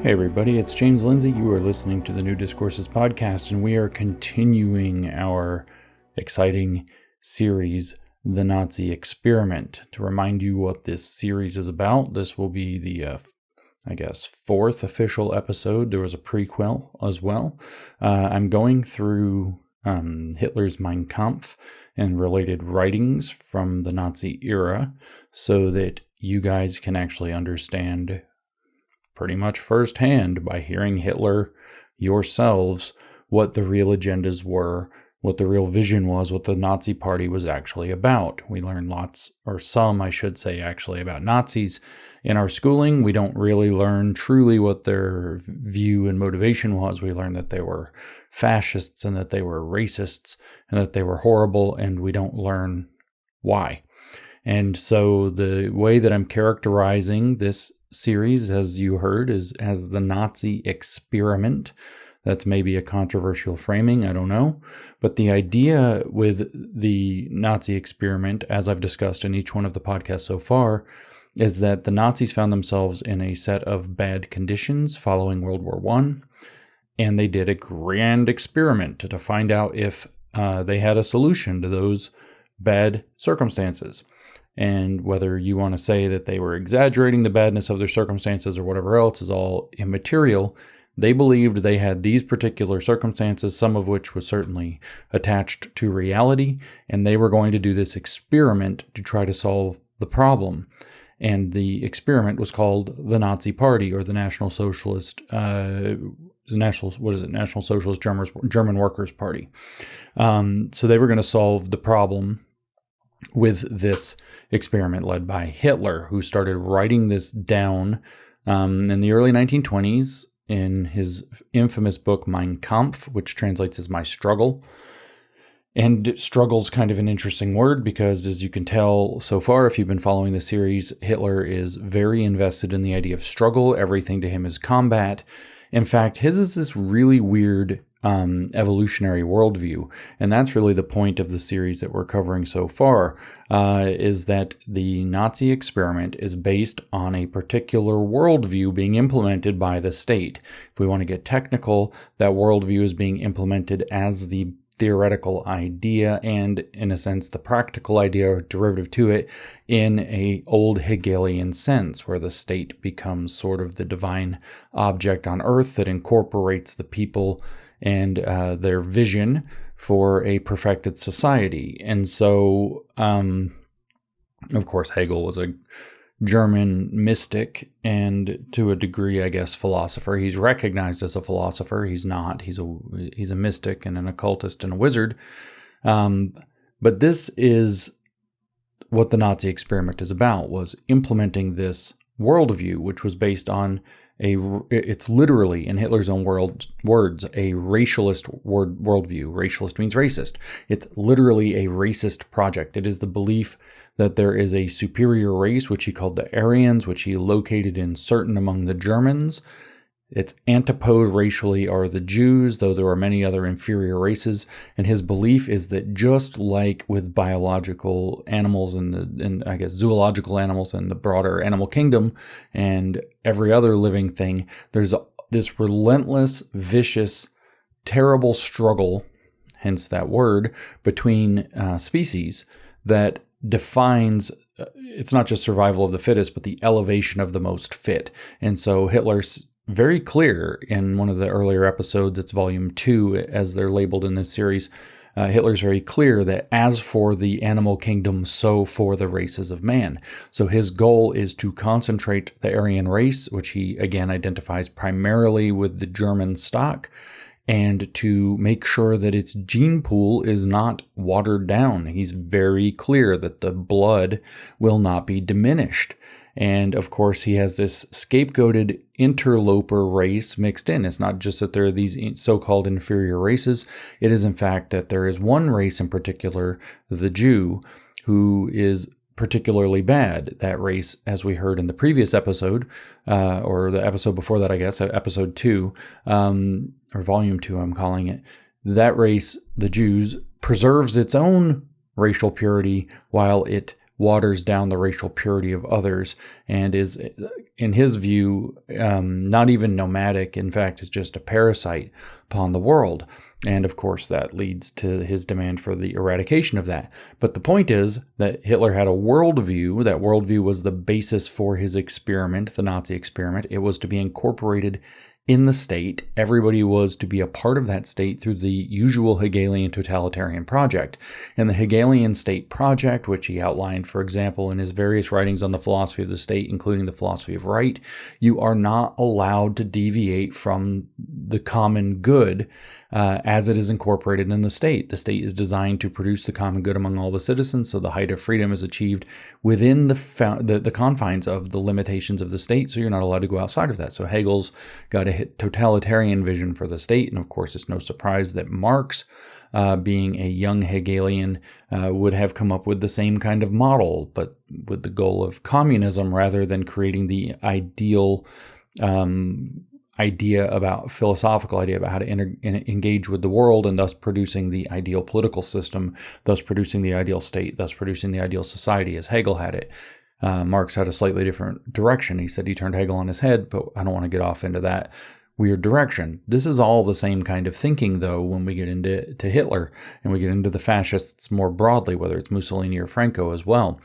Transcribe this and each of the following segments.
Hey everybody, it's James Lindsay. You are listening to the new Discourses podcast, and we are continuing our exciting series, The Nazi Experiment. To remind you what this series is about, this will be the, fourth official episode. There was a prequel as well. I'm going through Hitler's Mein Kampf and related writings from the Nazi era so that you guys can actually understand pretty much firsthand by hearing Hitler yourselves what the real agendas were, what the real vision was, what the Nazi Party was actually about. We learn lots, or some, I should say, actually about Nazis in our schooling. We don't really learn truly what their view and motivation was. We learn that they were fascists and that they were racists and that they were horrible, and we don't learn why. And so the way that I'm characterizing this series, as you heard, is as the Nazi Experiment. That's maybe a controversial framing, I don't know. But the idea with the Nazi Experiment, as I've discussed in each one of the podcasts so far, is that the Nazis found themselves in a set of bad conditions following World War I, and they did a grand experiment to find out if they had a solution to those bad circumstances. And whether you want to say that they were exaggerating the badness of their circumstances or whatever else is all immaterial. They believed they had these particular circumstances, some of which was certainly attached to reality, and they were going to do this experiment to try to solve the problem. And the experiment was called the Nazi Party, or the National Socialist, National Socialist German Workers' Party. So they were going to solve the problem with this experiment led by Hitler, who started writing this down in the early 1920s in his infamous book Mein Kampf, which translates as My Struggle. And struggle's kind of an interesting word because, as you can tell so far, if you've been following the series, Hitler is very invested in the idea of struggle. Everything to him is combat. In fact, his is this really weird evolutionary worldview, and that's really the point of the series that we're covering so far, is that the Nazi experiment is based on a particular worldview being implemented by the state. If we want to get technical, that worldview is being implemented as the theoretical idea and, in a sense, the practical idea or derivative to it in a old Hegelian sense, where the state becomes sort of the divine object on earth that incorporates the people and their vision for a perfected society. And so, of course, Hegel was a German mystic and, to a degree, I guess, philosopher. He's recognized as a philosopher. He's not. He's a mystic and an occultist and a wizard. But this is what the Nazi experiment is about, was implementing this worldview, which was based on it's literally, in Hitler's own words, a racialist worldview. Racialist means racist. It's literally a racist project. It is the belief that there is a superior race, which he called the Aryans, which he located in certain among the Germans. Its antipode racially are the Jews, though there are many other inferior races. And his belief is that just like with biological animals and I guess zoological animals and the broader animal kingdom and every other living thing, there's this relentless, vicious, terrible struggle, hence that word, between species that defines, it's not just survival of the fittest, but the elevation of the most fit. And so Hitler's very clear in one of the earlier episodes, it's volume 2 as they're labeled in this series, Hitler's very clear that as for the animal kingdom, so for the races of man. So his goal is to concentrate the Aryan race, which he again identifies primarily with the German stock, and to make sure that its gene pool is not watered down. He's very clear that the blood will not be diminished. And of course, he has this scapegoated interloper race mixed in. It's not just that there are these so-called inferior races. It is, in fact, that there is one race in particular, the Jew, who is particularly bad. That race, as we heard in the previous episode, or the episode before that, I guess, episode 2, or volume 2, I'm calling it, that race, the Jews, preserves its own racial purity while it waters down the racial purity of others and is, in his view, not even nomadic. In fact, is just a parasite upon the world. And of course, that leads to his demand for the eradication of that. But the point is that Hitler had a worldview. That worldview was the basis for his experiment, the Nazi experiment. It was to be incorporated in the state. Everybody was to be a part of that state through the usual Hegelian totalitarian project. And the Hegelian state project, which he outlined, for example, in his various writings on the philosophy of the state, including the philosophy of right, you are not allowed to deviate from the common good as it is incorporated in the state. The state is designed to produce the common good among all the citizens, so the height of freedom is achieved within the confines of the limitations of the state, so you're not allowed to go outside of that. So Hegel's got a totalitarian vision for the state, and of course it's no surprise that Marx, being a young Hegelian, would have come up with the same kind of model, but with the goal of communism rather than creating the philosophical idea about how to engage with the world, and thus producing the ideal political system, thus producing the ideal state, thus producing the ideal society as Hegel had it. Marx had a slightly different direction. He said he turned Hegel on his head, but I don't want to get off into that weird direction. This is all the same kind of thinking, though, when we get into Hitler and we get into the fascists more broadly, whether it's Mussolini or Franco as well.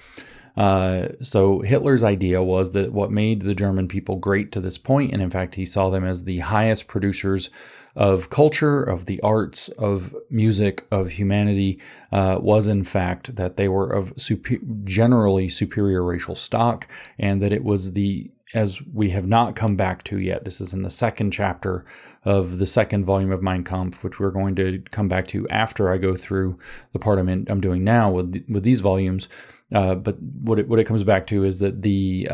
So Hitler's idea was that what made the German people great to this point, and in fact he saw them as the highest producers of culture, of the arts, of music, of humanity, was in fact that they were of generally superior racial stock, and that it was as we have not come back to yet, this is in the second chapter of the second volume of Mein Kampf, which we're going to come back to after I go through the part I'm doing now with these volumes. But what it comes back to is that the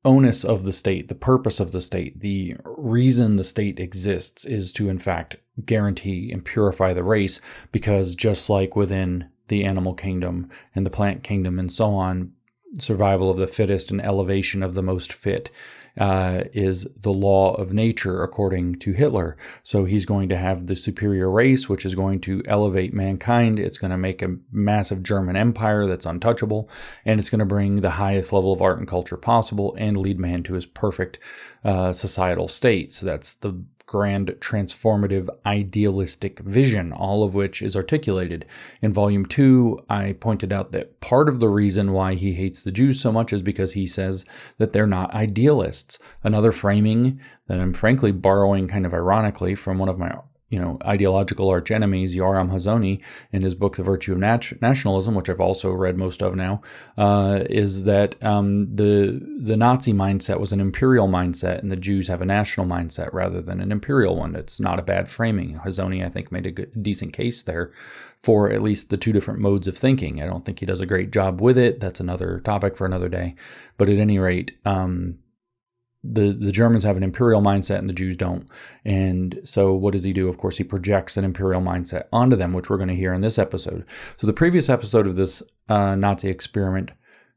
onus of the state, the purpose of the state, the reason the state exists is to, in fact, guarantee and purify the race, because just like within the animal kingdom and the plant kingdom and so on, survival of the fittest and elevation of the most fit is the law of nature, according to Hitler. So he's going to have the superior race, which is going to elevate mankind. It's going to make a massive German empire that's untouchable, and it's going to bring the highest level of art and culture possible and lead man to his perfect societal state. So that's the grand, transformative, idealistic vision, all of which is articulated. In Volume 2, I pointed out that part of the reason why he hates the Jews so much is because he says that they're not idealists. Another framing that I'm frankly borrowing kind of ironically from one of my ideological archenemies, Yoram Hazony, in his book, The Virtue of Nationalism, which I've also read most of now, is that the Nazi mindset was an imperial mindset, and the Jews have a national mindset rather than an imperial one. It's not a bad framing. Hazony, I think, made a decent case there for at least the two different modes of thinking. I don't think he does a great job with it. That's another topic for another day. But at any rate, the Germans have an imperial mindset and the Jews don't. And so what does he do? Of course, he projects an imperial mindset onto them, which we're going to hear in this episode. So the previous episode of this Nazi experiment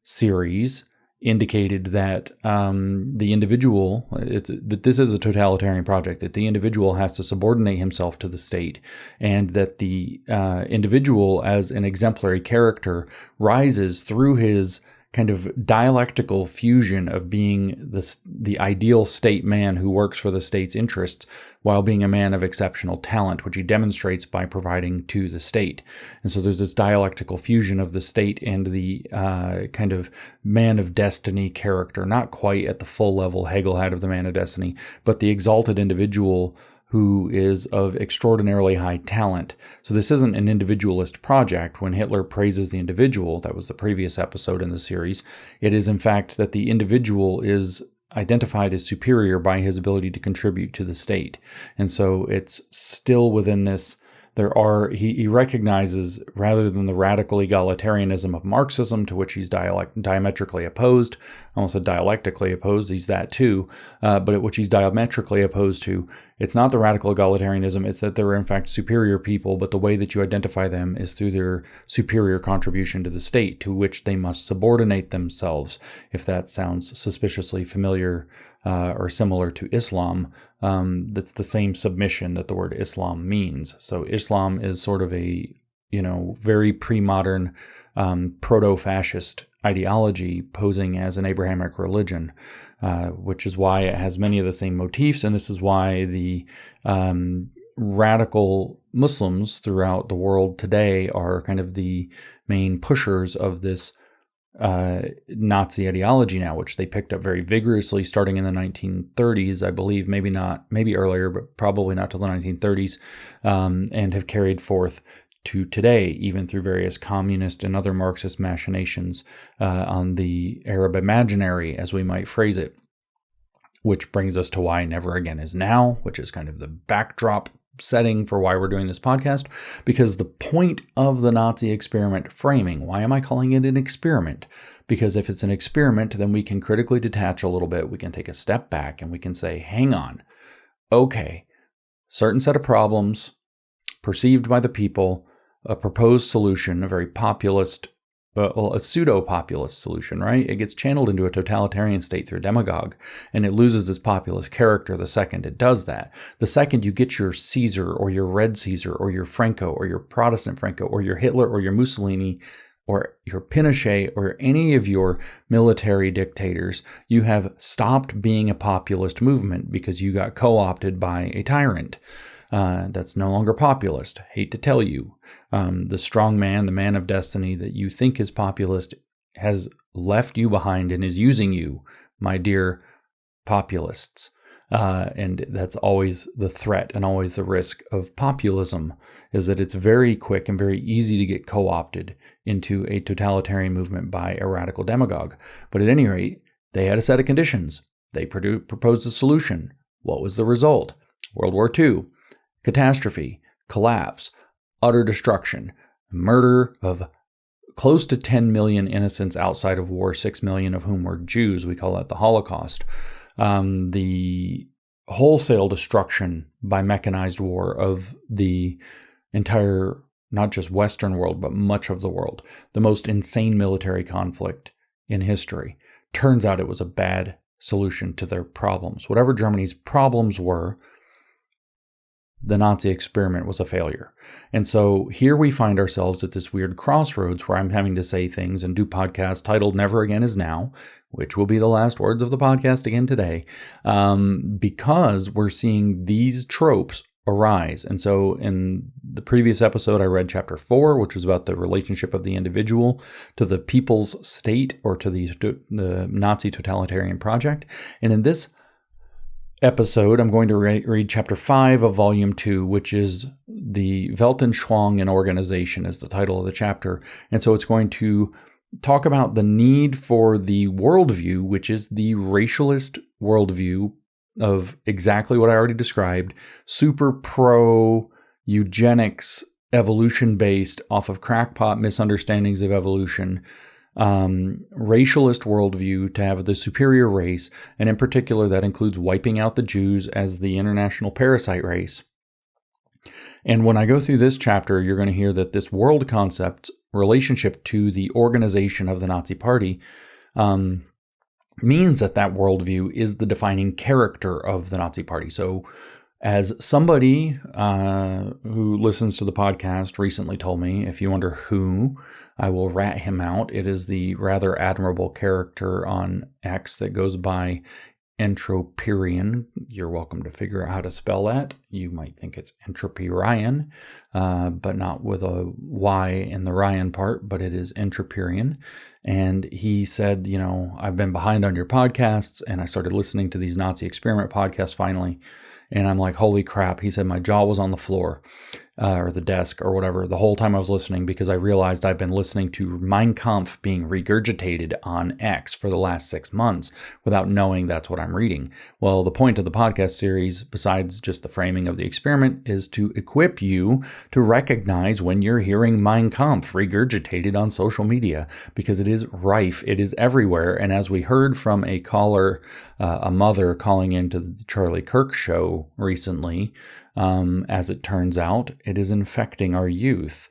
series indicated that the individual, that this is a totalitarian project, that the individual has to subordinate himself to the state, and that the individual as an exemplary character rises through his kind of dialectical fusion of being the ideal state man who works for the state's interests while being a man of exceptional talent, which he demonstrates by providing to the state. And so there's this dialectical fusion of the state and the kind of man of destiny character, not quite at the full level Hegel had of the man of destiny, but the exalted individual who is of extraordinarily high talent. So this isn't an individualist project. When Hitler praises the individual, that was the previous episode in the series, it is in fact that the individual is identified as superior by his ability to contribute to the state. And so it's still within this, he recognizes, rather than the radical egalitarianism of Marxism, to which he's diametrically opposed, I almost said dialectically opposed, he's that too, but at which he's diametrically opposed to, it's not the radical egalitarianism, it's that they're in fact superior people, but the way that you identify them is through their superior contribution to the state, to which they must subordinate themselves. If that sounds suspiciously familiar or similar to Islam, that's the same submission that the word Islam means. So Islam is sort of a very pre-modern proto-fascist ideology posing as an Abrahamic religion, which is why it has many of the same motifs, and this is why the radical Muslims throughout the world today are kind of the main pushers of this Nazi ideology now, which they picked up very vigorously starting in the 1930s, I believe, maybe earlier, but probably not till the 1930s, and have carried forth to today, even through various communist and other Marxist machinations on the Arab imaginary, as we might phrase it. Which brings us to why Never Again is now, which is kind of the backdrop setting for why we're doing this podcast, because the point of the Nazi experiment framing, why am I calling it an experiment? Because if it's an experiment, then we can critically detach a little bit, we can take a step back, and we can say, hang on, okay, certain set of problems perceived by the people, a proposed solution, a very populist, a pseudo-populist solution, right? It gets channeled into a totalitarian state through a demagogue, and it loses its populist character the second it does that. The second you get your Caesar, or your Red Caesar, or your Franco, or your Protestant Franco, or your Hitler, or your Mussolini, or your Pinochet, or any of your military dictators, you have stopped being a populist movement because you got co-opted by a tyrant. That's no longer populist. Hate to tell you. The strong man, the man of destiny that you think is populist has left you behind and is using you, my dear populists. And that's always the threat and always the risk of populism, is that it's very quick and very easy to get co-opted into a totalitarian movement by a radical demagogue. But at any rate, they had a set of conditions. They proposed a solution. What was the result? World War II. Catastrophe, collapse, utter destruction, murder of close to 10 million innocents outside of war, 6 million of whom were Jews. We call that the Holocaust. The wholesale destruction by mechanized war of the entire, not just Western world, but much of the world. The most insane military conflict in history. Turns out it was a bad solution to their problems. Whatever Germany's problems were, the Nazi experiment was a failure. And so here we find ourselves at this weird crossroads where I'm having to say things and do podcasts titled Never Again is Now, which will be the last words of the podcast again today, because we're seeing these tropes arise. And so in the previous episode, I read chapter 4, which was about the relationship of the individual to the people's state, or to the Nazi totalitarian project. And in this episode, I'm going to read chapter 5 of volume 2, which is the Weltanschauung in Organization is the title of the chapter. And so it's going to talk about the need for the worldview, which is the racialist worldview of exactly what I already described, super pro eugenics, evolution based off of crackpot misunderstandings of evolution, racialist worldview to have the superior race, and in particular that includes wiping out the Jews as the international parasite race. And when I go through this chapter, you're going to hear that this world concept's relationship to the organization of the Nazi Party means that worldview is the defining character of the Nazi Party. So as somebody who listens to the podcast recently told me, if you wonder who, I will rat him out. It is the rather admirable character on X that goes by Entropyrian. You're welcome to figure out how to spell that. You might think it's Entropy Ryan, but not with a Y in the Ryan part, but it is Entropyrian. And he said, I've been behind on your podcasts, and I started listening to these Nazi experiment podcasts finally. And I'm like, holy crap. He said my jaw was on the floor or the desk or whatever the whole time I was listening, because I realized I've been listening to Mein Kampf being regurgitated on X for the last 6 months without knowing that's what I'm reading. Well, the point of the podcast series, besides just the framing of the experiment, is to equip you to recognize when you're hearing Mein Kampf regurgitated on social media, because it is rife, it is everywhere. And as we heard from a caller, a mother calling into the Charlie Kirk show recently, as it turns out, it is infecting our youth.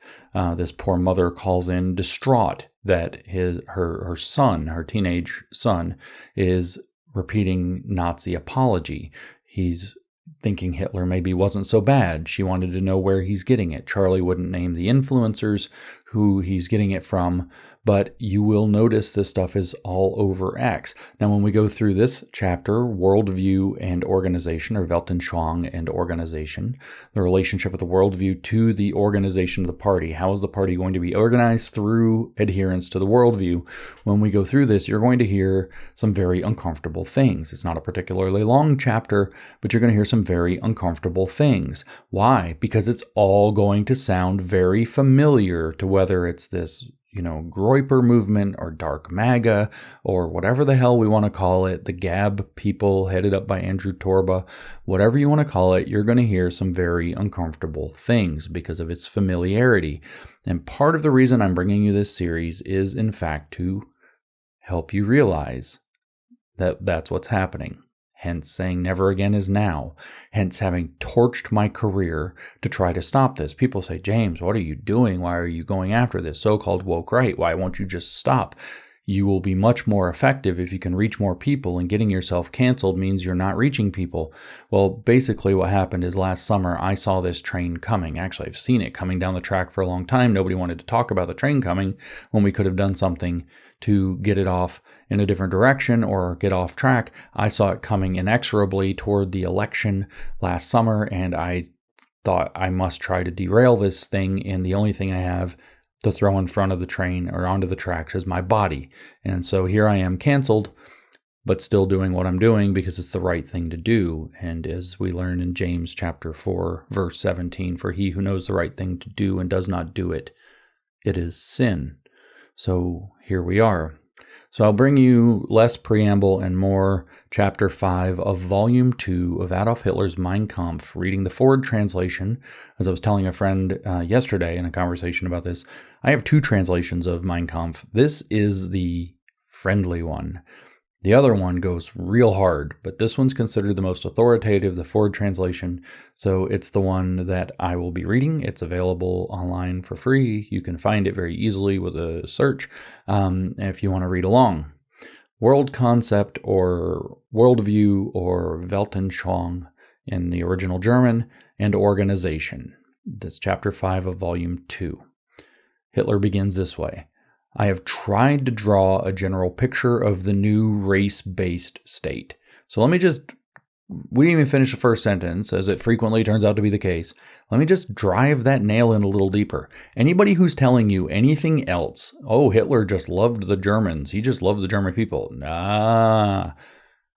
This poor mother calls in distraught that her son, her teenage son, is repeating Nazi apology. He's thinking Hitler maybe wasn't so bad. She wanted to know where he's getting it. Charlie wouldn't name the influencers who he's getting it from, but you will notice this stuff is all over X. Now, when we go through this chapter, worldview and organization, or Weltanschauung and organization, the relationship of the worldview to the organization of the party. How is the party going to be organized? Through adherence to the worldview. When we go through this, you're going to hear some very uncomfortable things. It's not a particularly long chapter, but you're going to hear some very uncomfortable things. Why? Because it's all going to sound very familiar to whether it's this Groyper movement or dark MAGA or whatever the hell we want to call it, the Gab people headed up by Andrew Torba, whatever you want to call it, you're going to hear some very uncomfortable things because of its familiarity. And part of the reason I'm bringing you this series is, in fact, to help you realize that that's what's happening. Hence saying never again is now. Hence having torched my career to try to stop this. People say, James, what are you doing? Why are you going after this so-called woke right? Why won't you just stop? You will be much more effective if you can reach more people, and getting yourself canceled means you're not reaching people. Well, basically what happened is last summer I saw this train coming. Actually, I've seen it coming down the track for a long time. Nobody wanted to talk about the train coming when we could have done something to get it off in a different direction or get off track. I saw it coming inexorably toward the election last summer, and I thought I must try to derail this thing, and the only thing I have to throw in front of the train or onto the tracks is my body. And so here I am, canceled, but still doing what I'm doing because it's the right thing to do. And as we learn in James chapter 4, verse 17, for he who knows the right thing to do and does not do it, it is sin. So here we are. So I'll bring you less preamble and more chapter 5 of volume 2 of Adolf Hitler's Mein Kampf, reading the Ford translation. As I was telling a friend yesterday in a conversation about this, I have 2 translations of Mein Kampf. This is the friendly one. The other one goes real hard, but this one's considered the most authoritative, the Ford translation. So it's the one that I will be reading. It's available online for free. You can find it very easily with a search if you want to read along. World concept or worldview or Weltanschauung in the original German, and organization. This chapter 5 of volume 2. Hitler begins this way. I have tried to draw a general picture of the new race-based state. So we didn't even finish the first sentence, as it frequently turns out to be the case. Let me just drive that nail in a little deeper. Anybody who's telling you anything else, oh, Hitler just loved the Germans, he just loves the German people. Nah.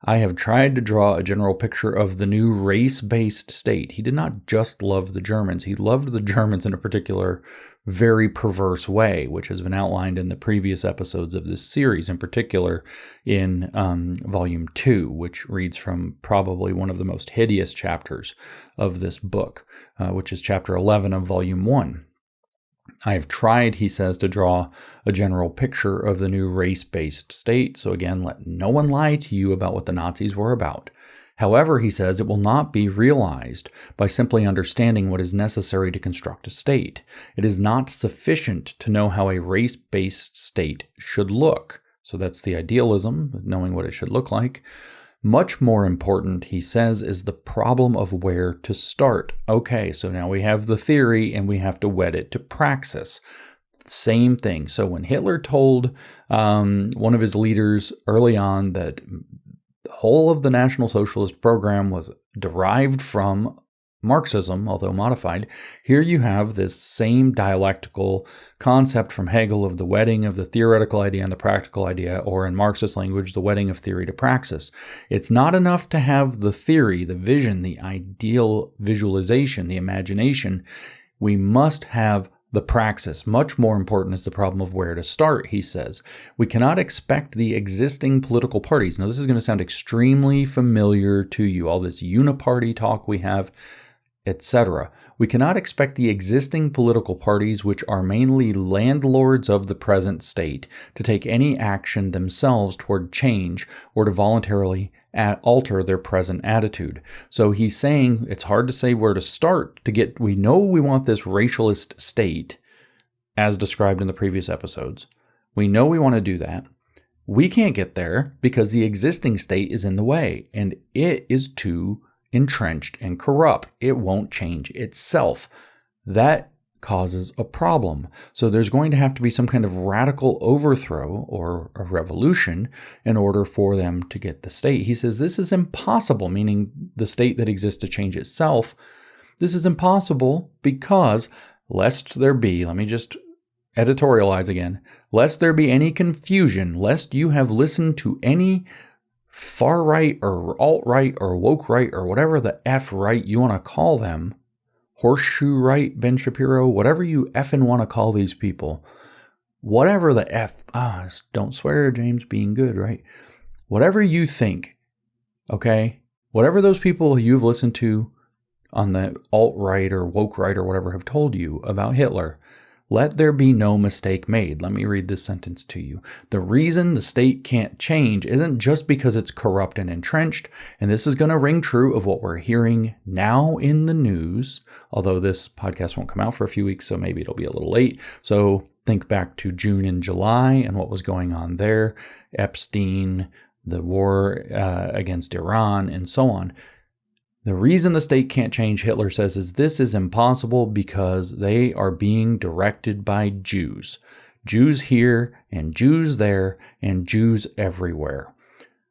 I have tried to draw a general picture of the new race-based state. He did not just love the Germans. He loved the Germans in a particular very perverse way, which has been outlined in the previous episodes of this series, in particular in volume 2, which reads from probably one of the most hideous chapters of this book, which is chapter 11 of volume 1. I have tried, he says, to draw a general picture of the new race-based state. So again, let no one lie to you about what the Nazis were about. However, he says, it will not be realized by simply understanding what is necessary to construct a state. It is not sufficient to know how a race-based state should look. So that's the idealism, knowing what it should look like. Much more important, he says, is the problem of where to start. Okay, so now we have the theory and we have to wed it to praxis. Same thing. So when Hitler told one of his leaders early on that the whole of the National Socialist program was derived from Marxism, although modified, here you have this same dialectical concept from Hegel of the wedding of the theoretical idea and the practical idea, or in Marxist language, the wedding of theory to praxis. It's not enough to have the theory, the vision, the ideal visualization, the imagination. We must have the praxis. Much more important is the problem of where to start, he says. We cannot expect the existing political parties. Now, this is going to sound extremely familiar to you, all this uniparty talk we have, etc. We cannot expect the existing political parties, which are mainly landlords of the present state, to take any action themselves toward change or to voluntarily alter their present attitude. So he's saying it's hard to say where to start to get, we know we want this racialist state as described in the previous episodes. We know we want to do that. We can't get there because the existing state is in the way and it is too entrenched, and corrupt. It won't change itself. That causes a problem. So there's going to have to be some kind of radical overthrow or a revolution in order for them to get the state. He says this is impossible, meaning the state that exists to change itself. This is impossible because lest there be, let me just editorialize again, lest there be any confusion, lest you have listened to any far right or alt right or woke right or whatever the F right you want to call them, horseshoe right, Ben Shapiro, whatever you effing want to call these people, whatever the F, don't swear, James, being good, right? Whatever you think, okay? Whatever those people you've listened to on the alt-right or woke right or whatever have told you about Hitler, let there be no mistake made. Let me read this sentence to you. The reason the state can't change isn't just because it's corrupt and entrenched, and this is going to ring true of what we're hearing now in the news, although this podcast won't come out for a few weeks, so maybe it'll be a little late. So think back to June and July and what was going on there, Epstein, the war against Iran, and so on. The reason the state can't change, Hitler says, is this is impossible because they are being directed by Jews. Jews here and Jews there and Jews everywhere.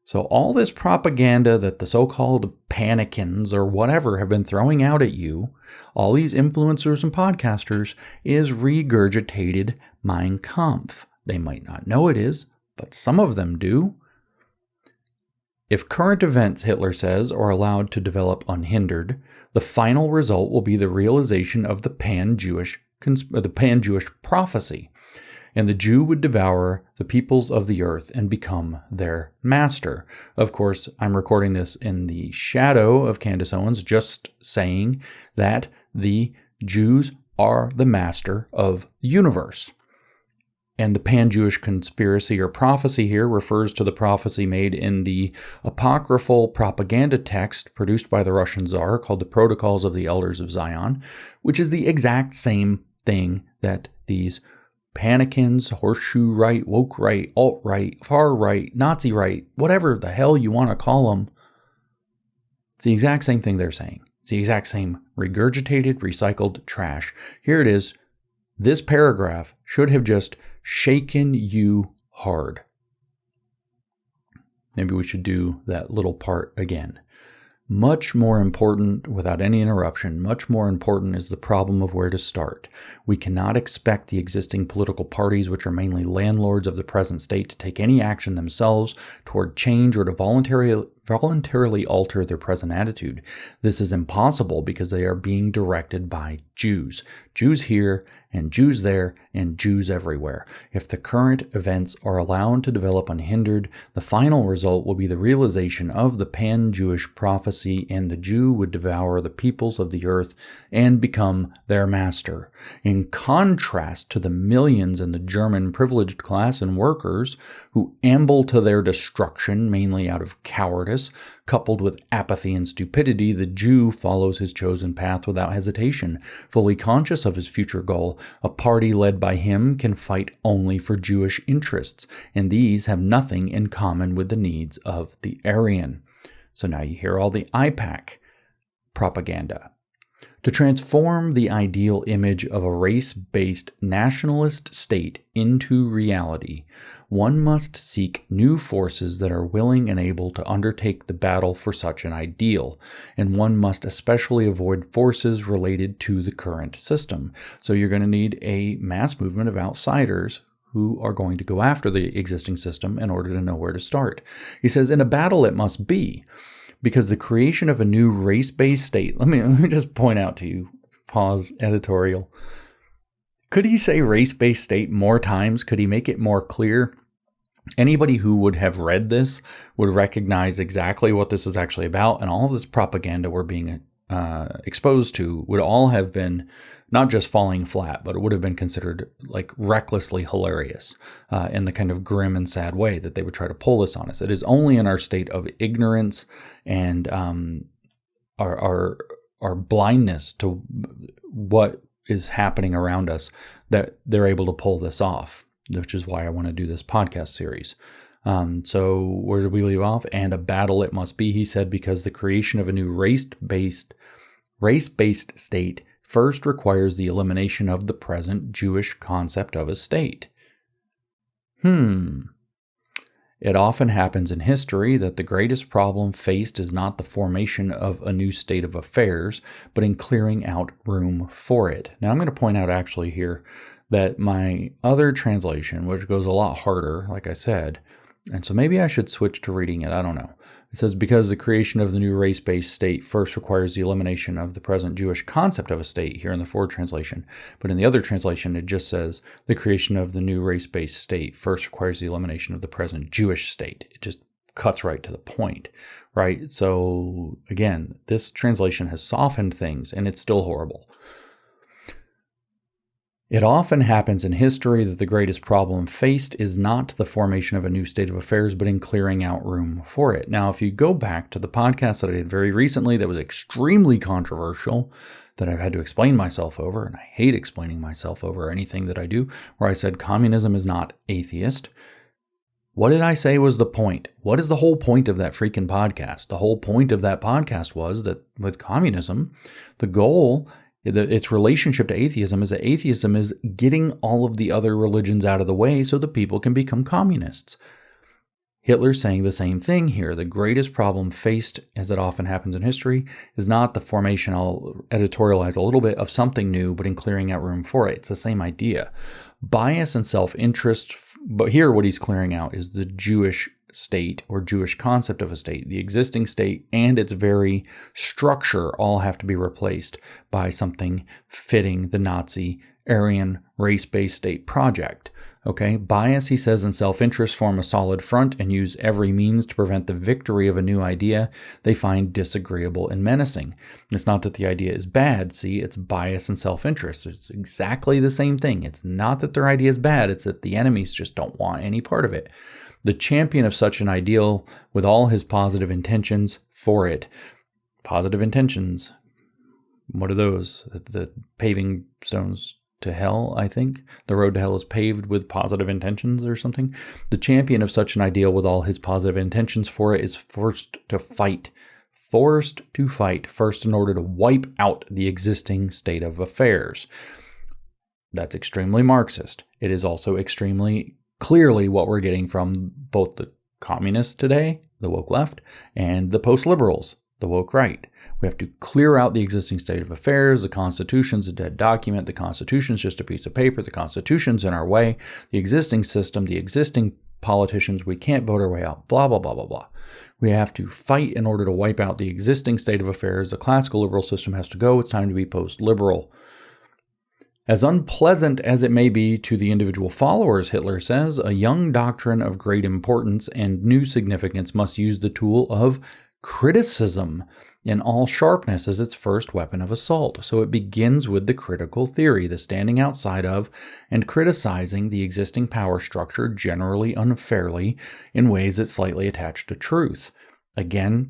So all this propaganda that the so-called panicans or whatever have been throwing out at you, all these influencers and podcasters, is regurgitated Mein Kampf. They might not know it is, but some of them do. If current events, Hitler says, are allowed to develop unhindered, the final result will be the realization of the pan-Jewish prophecy, and the Jew would devour the peoples of the earth and become their master. Of course, I'm recording this in the shadow of Candace Owens, just saying that the Jews are the master of the universe. And the pan-Jewish conspiracy or prophecy here refers to the prophecy made in the apocryphal propaganda text produced by the Russian Tsar called the Protocols of the Elders of Zion, which is the exact same thing that these panicans, horseshoe right, woke right, alt-right, far right, Nazi right, whatever the hell you want to call them, it's the exact same thing they're saying. It's the exact same regurgitated, recycled trash. Here it is. This paragraph should have just shaken you hard. Maybe we should do that little part again. Much more important, without any interruption, much more important is the problem of where to start. We cannot expect the existing political parties, which are mainly landlords of the present state, to take any action themselves toward change or to voluntarily alter their present attitude. This is impossible because they are being directed by Jews. Jews here and Jews there and Jews everywhere. If the current events are allowed to develop unhindered, the final result will be the realization of the pan-Jewish prophecy, and the Jew would devour the peoples of the earth and become their master. In contrast to the millions in the German privileged class and workers who amble to their destruction mainly out of cowardice, coupled with apathy and stupidity, the Jew follows his chosen path without hesitation. Fully conscious of his future goal, a party led by him can fight only for Jewish interests, and these have nothing in common with the needs of the Aryan. So now you hear all the IPAC propaganda. To transform the ideal image of a race-based nationalist state into reality, one must seek new forces that are willing and able to undertake the battle for such an ideal, and one must especially avoid forces related to the current system. So you're going to need a mass movement of outsiders who are going to go after the existing system in order to know where to start. He says, in a battle it must be, because the creation of a new race-based state, let me just point out to you, pause, editorial. Could he say race-based state more times? Could he make it more clear? Anybody who would have read this would recognize exactly what this is actually about, and all of this propaganda we're being exposed to would all have been not just falling flat, but it would have been considered like recklessly hilarious in the kind of grim and sad way that they would try to pull this on us. It is only in our state of ignorance and our blindness to what is happening around us that they're able to pull this off, which is why I want to do this podcast series. So where did we leave off? And a battle it must be, he said, because the creation of a new race-based state first requires the elimination of the present Jewish concept of a state. It often happens in history that the greatest problem faced is not the formation of a new state of affairs, but in clearing out room for it. Now, I'm going to point out actually here that my other translation, which goes a lot harder, like I said, and so maybe I should switch to reading it. I don't know. It says, because the creation of the new race-based state first requires the elimination of the present Jewish concept of a state, here in the Ford translation. But in the other translation, it just says, the creation of the new race-based state first requires the elimination of the present Jewish state. It just cuts right to the point, right? So again, this translation has softened things, and it's still horrible. It often happens in history that the greatest problem faced is not the formation of a new state of affairs, but in clearing out room for it. Now, if you go back to the podcast that I did very recently that was extremely controversial, that I've had to explain myself over, and I hate explaining myself over anything that I do, where I said communism is not atheist. What did I say was the point? What is the whole point of that freaking podcast? The whole point of that podcast was that with communism, the goal, its relationship to atheism is that atheism is getting all of the other religions out of the way so that people can become communists. Hitler's saying the same thing here. The greatest problem faced, as it often happens in history, is not the formation, I'll editorialize a little bit, of something new, but in clearing out room for it. It's the same idea. Bias and self-interest, but here what he's clearing out is the Jewish state or Jewish concept of a state. The existing state and its very structure all have to be replaced by something fitting the Nazi Aryan race-based state project. Okay, bias, he says, and self-interest form a solid front and use every means to prevent the victory of a new idea they find disagreeable and menacing. It's not that the idea is bad, see, it's bias and self-interest. It's exactly the same thing. It's not that their idea is bad, it's that the enemies just don't want any part of it. The champion of such an ideal, with all his positive intentions for it. Positive intentions. What are those? The paving stones to hell, I think. The road to hell is paved with positive intentions or something. The champion of such an ideal with all his positive intentions for it is forced to fight. Forced to fight first in order to wipe out the existing state of affairs. That's extremely Marxist. It is also extremely clearly what we're getting from both the communists today, the woke left, and the post-liberals, the woke right. We have to clear out the existing state of affairs. The Constitution's a dead document. The Constitution's just a piece of paper. The Constitution's in our way. The existing system, the existing politicians, we can't vote our way out, blah, blah, blah, blah, blah. We have to fight in order to wipe out the existing state of affairs. The classical liberal system has to go. It's time to be post-liberal. As unpleasant as it may be to the individual followers, Hitler says, a young doctrine of great importance and new significance must use the tool of criticism in all sharpness as its first weapon of assault. So it begins with the critical theory, the standing outside of and criticizing the existing power structure generally unfairly in ways that slightly attach to truth. Again,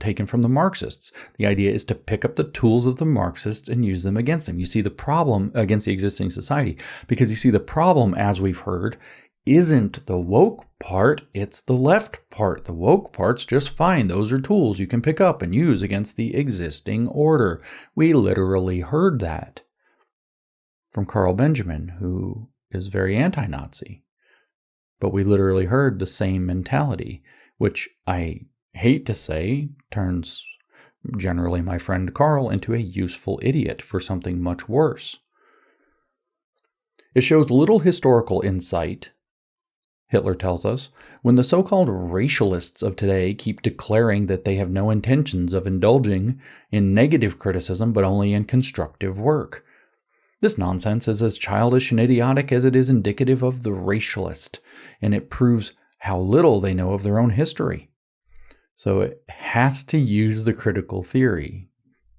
taken from the Marxists. The idea is to pick up the tools of the Marxists and use them against them. You see the problem against the existing society, because you see the problem, as we've heard, isn't the woke part, it's the left part. The woke part's just fine. Those are tools you can pick up and use against the existing order. We literally heard that from Carl Benjamin, who is very anti-Nazi. But we literally heard the same mentality, which I hate to say turns generally my friend Carl into a useful idiot for something much worse. It shows little historical insight, Hitler tells us, when the so-called racialists of today keep declaring that they have no intentions of indulging in negative criticism but only in constructive work. This nonsense is as childish and idiotic as it is indicative of the racialist, and it proves how little they know of their own history. So it has to use the critical theory.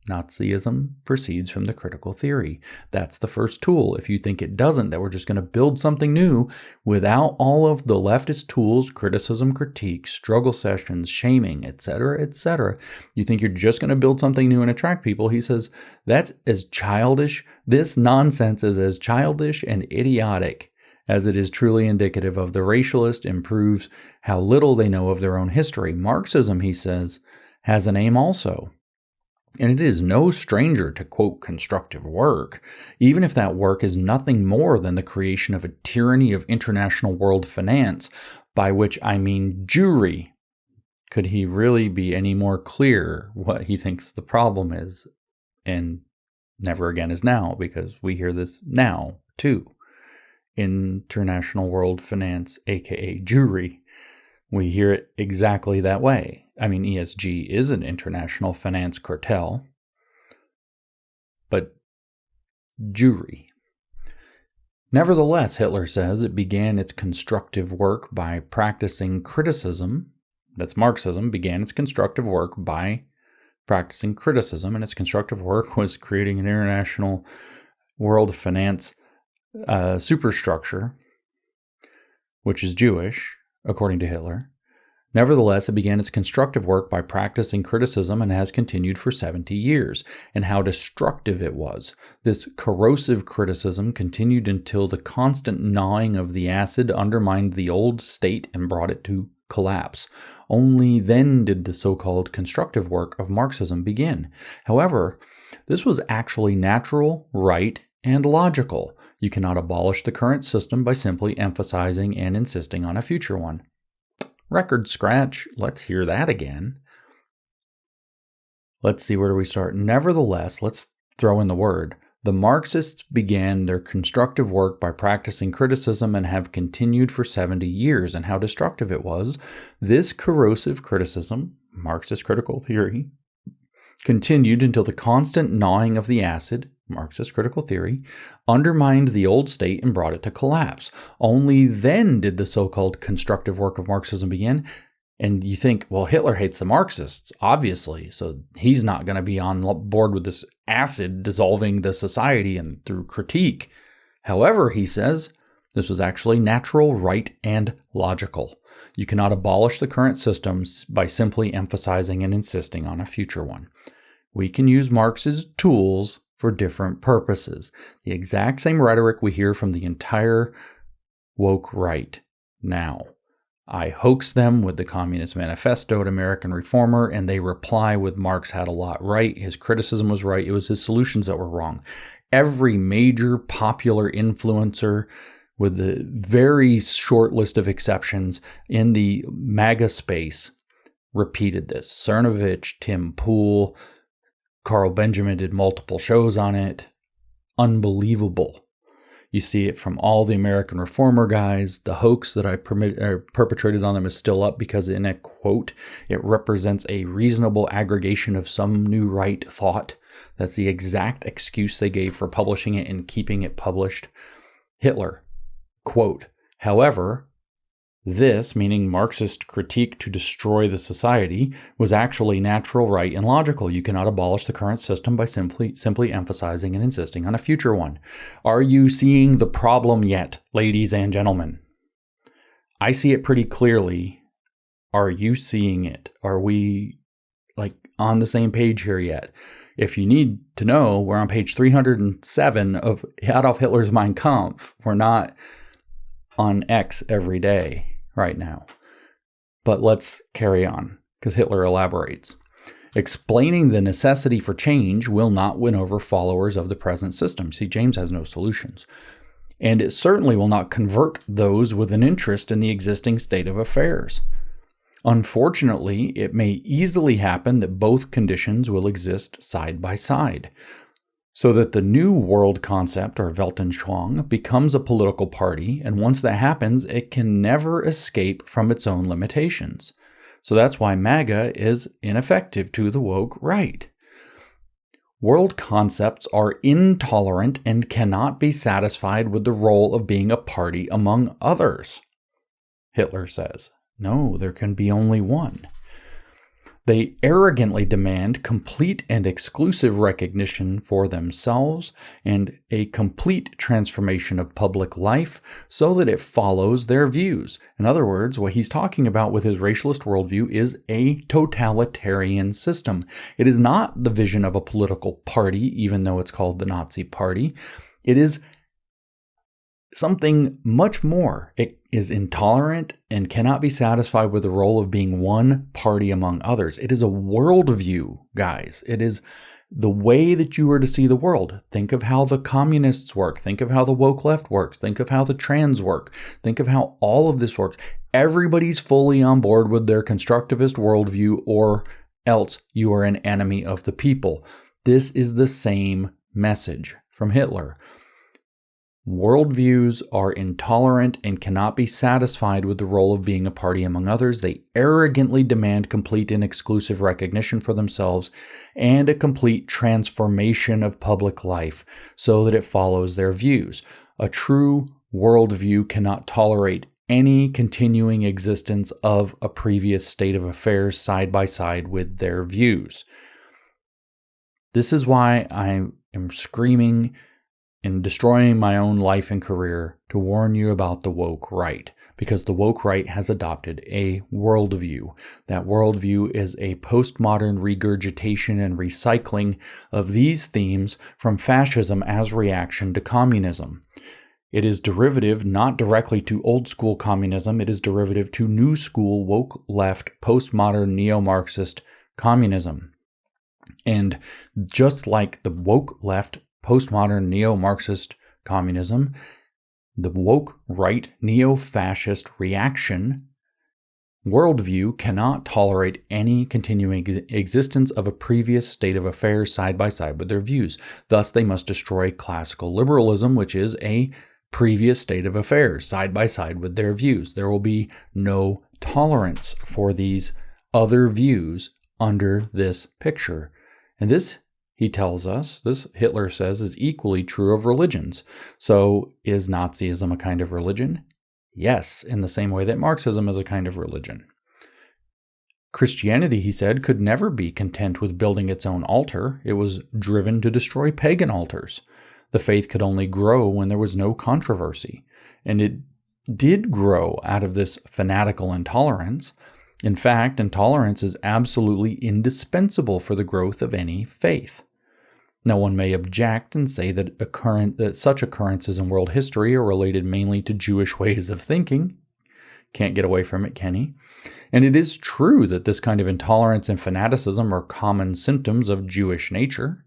Nazism proceeds from the critical theory. That's the first tool. If you think it doesn't, that we're just going to build something new without all of the leftist tools, criticism, critique, struggle sessions, shaming, etc., you think you're just going to build something new and attract people, he says, that's as childish, this nonsense is as childish and idiotic as it is truly indicative of the racialist and proves how little they know of their own history. Marxism, he says, has an aim also. And it is no stranger to, quote, constructive work, even if that work is nothing more than the creation of a tyranny of international world finance, by which I mean Jewry. Could he really be any more clear what he thinks the problem is? And never again is now, because we hear this now, too. International world finance, aka Jewry. We hear it exactly that way. I mean, ESG is an international finance cartel, but Jewry. Nevertheless, Hitler says, it began its constructive work by practicing criticism. That's Marxism, began its constructive work by practicing criticism, and its constructive work was creating an international world finance superstructure, which is Jewish, according to Hitler. Nevertheless, it began its constructive work by practicing criticism and has continued for 70 years, and how destructive it was. This corrosive criticism continued until the constant gnawing of the acid undermined the old state and brought it to collapse. Only then did the so-called constructive work of Marxism begin. However, this was actually natural, right, and logical. You cannot abolish the current system by simply emphasizing and insisting on a future one. Record scratch. Let's hear that again. Let's see, where do we start? Nevertheless, let's throw in the word. The Marxists began their constructive work by practicing criticism and have continued for 70 years, and how destructive it was. This corrosive criticism, Marxist critical theory, continued until the constant gnawing of the acid, Marxist critical theory, undermined the old state and brought it to collapse. Only then did the so-called constructive work of Marxism begin. And you think, well, Hitler hates the Marxists, obviously, so he's not going to be on board with this acid dissolving the society and through critique. However, he says, this was actually natural, right, and logical. You cannot abolish the current systems by simply emphasizing and insisting on a future one. We can use Marx's tools for different purposes. The exact same rhetoric we hear from the entire woke right now. I hoax them with the Communist Manifesto at American Reformer, and they reply with Marx had a lot right, his criticism was right, it was his solutions that were wrong. Every major popular influencer, with a very short list of exceptions in the MAGA space, repeated this. Cernovich, Tim Pool, Carl Benjamin did multiple shows on it. Unbelievable. You see it from all the American Reformer guys. The hoax that I perpetrated on them is still up because, in a quote, it represents a reasonable aggregation of some new right thought. That's the exact excuse they gave for publishing it and keeping it published. Hitler, quote, however, this, meaning Marxist critique to destroy the society, was actually natural, right, and logical. You cannot abolish the current system by simply emphasizing and insisting on a future one. Are you seeing the problem yet, ladies and gentlemen? I see it pretty clearly. Are you seeing it? Are we on the same page here yet? If you need to know, we're on page 307 of Adolf Hitler's Mein Kampf. We're not on X every day right now. But let's carry on, because Hitler elaborates. Explaining the necessity for change will not win over followers of the present system. See, James has no solutions. And it certainly will not convert those with an interest in the existing state of affairs. Unfortunately, it may easily happen that both conditions will exist side by side, so that the new world concept, or Weltanschauung, becomes a political party, and once that happens, it can never escape from its own limitations. So that's why MAGA is ineffective to the woke right. World concepts are intolerant and cannot be satisfied with the role of being a party among others. Hitler says, no, there can be only one. They arrogantly demand complete and exclusive recognition for themselves and a complete transformation of public life so that it follows their views. In other words, what he's talking about with his racialist worldview is a totalitarian system. It is not the vision of a political party, even though it's called the Nazi Party. It is something much more. It is intolerant and cannot be satisfied with the role of being one party among others. It is a worldview, guys. It is the way that you are to see the world. Think of how the communists work. Think of how the woke left works. Think of how the trans work. Think of how all of this works. Everybody's fully on board with their constructivist worldview, or else you are an enemy of the people. This is the same message from Hitler. Worldviews are intolerant and cannot be satisfied with the role of being a party among others. They arrogantly demand complete and exclusive recognition for themselves and a complete transformation of public life so that it follows their views. A true worldview cannot tolerate any continuing existence of a previous state of affairs side by side with their views. This is why I am screaming and destroying my own life and career to warn you about the woke right, because the woke right has adopted a worldview. That worldview is a postmodern regurgitation and recycling of these themes from fascism as reaction to communism. It is derivative not directly to old school communism, it is derivative to new school woke left postmodern neo-Marxist communism. And just like the woke left postmodern neo-Marxist communism, the woke right neo-fascist reaction worldview cannot tolerate any continuing existence of a previous state of affairs side by side with their views. Thus, they must destroy classical liberalism, which is a previous state of affairs side by side with their views. There will be no tolerance for these other views under this picture. And this, he tells us, this Hitler says, is equally true of religions. So is Nazism a kind of religion? Yes, in the same way that Marxism is a kind of religion. Christianity, he said, could never be content with building its own altar. It was driven to destroy pagan altars. The faith could only grow when there was no controversy. And it did grow out of this fanatical intolerance. In fact, intolerance is absolutely indispensable for the growth of any faith. Now, one may object and say that such occurrences in world history are related mainly to Jewish ways of thinking. Can't get away from it, can he? And it is true that this kind of intolerance and fanaticism are common symptoms of Jewish nature.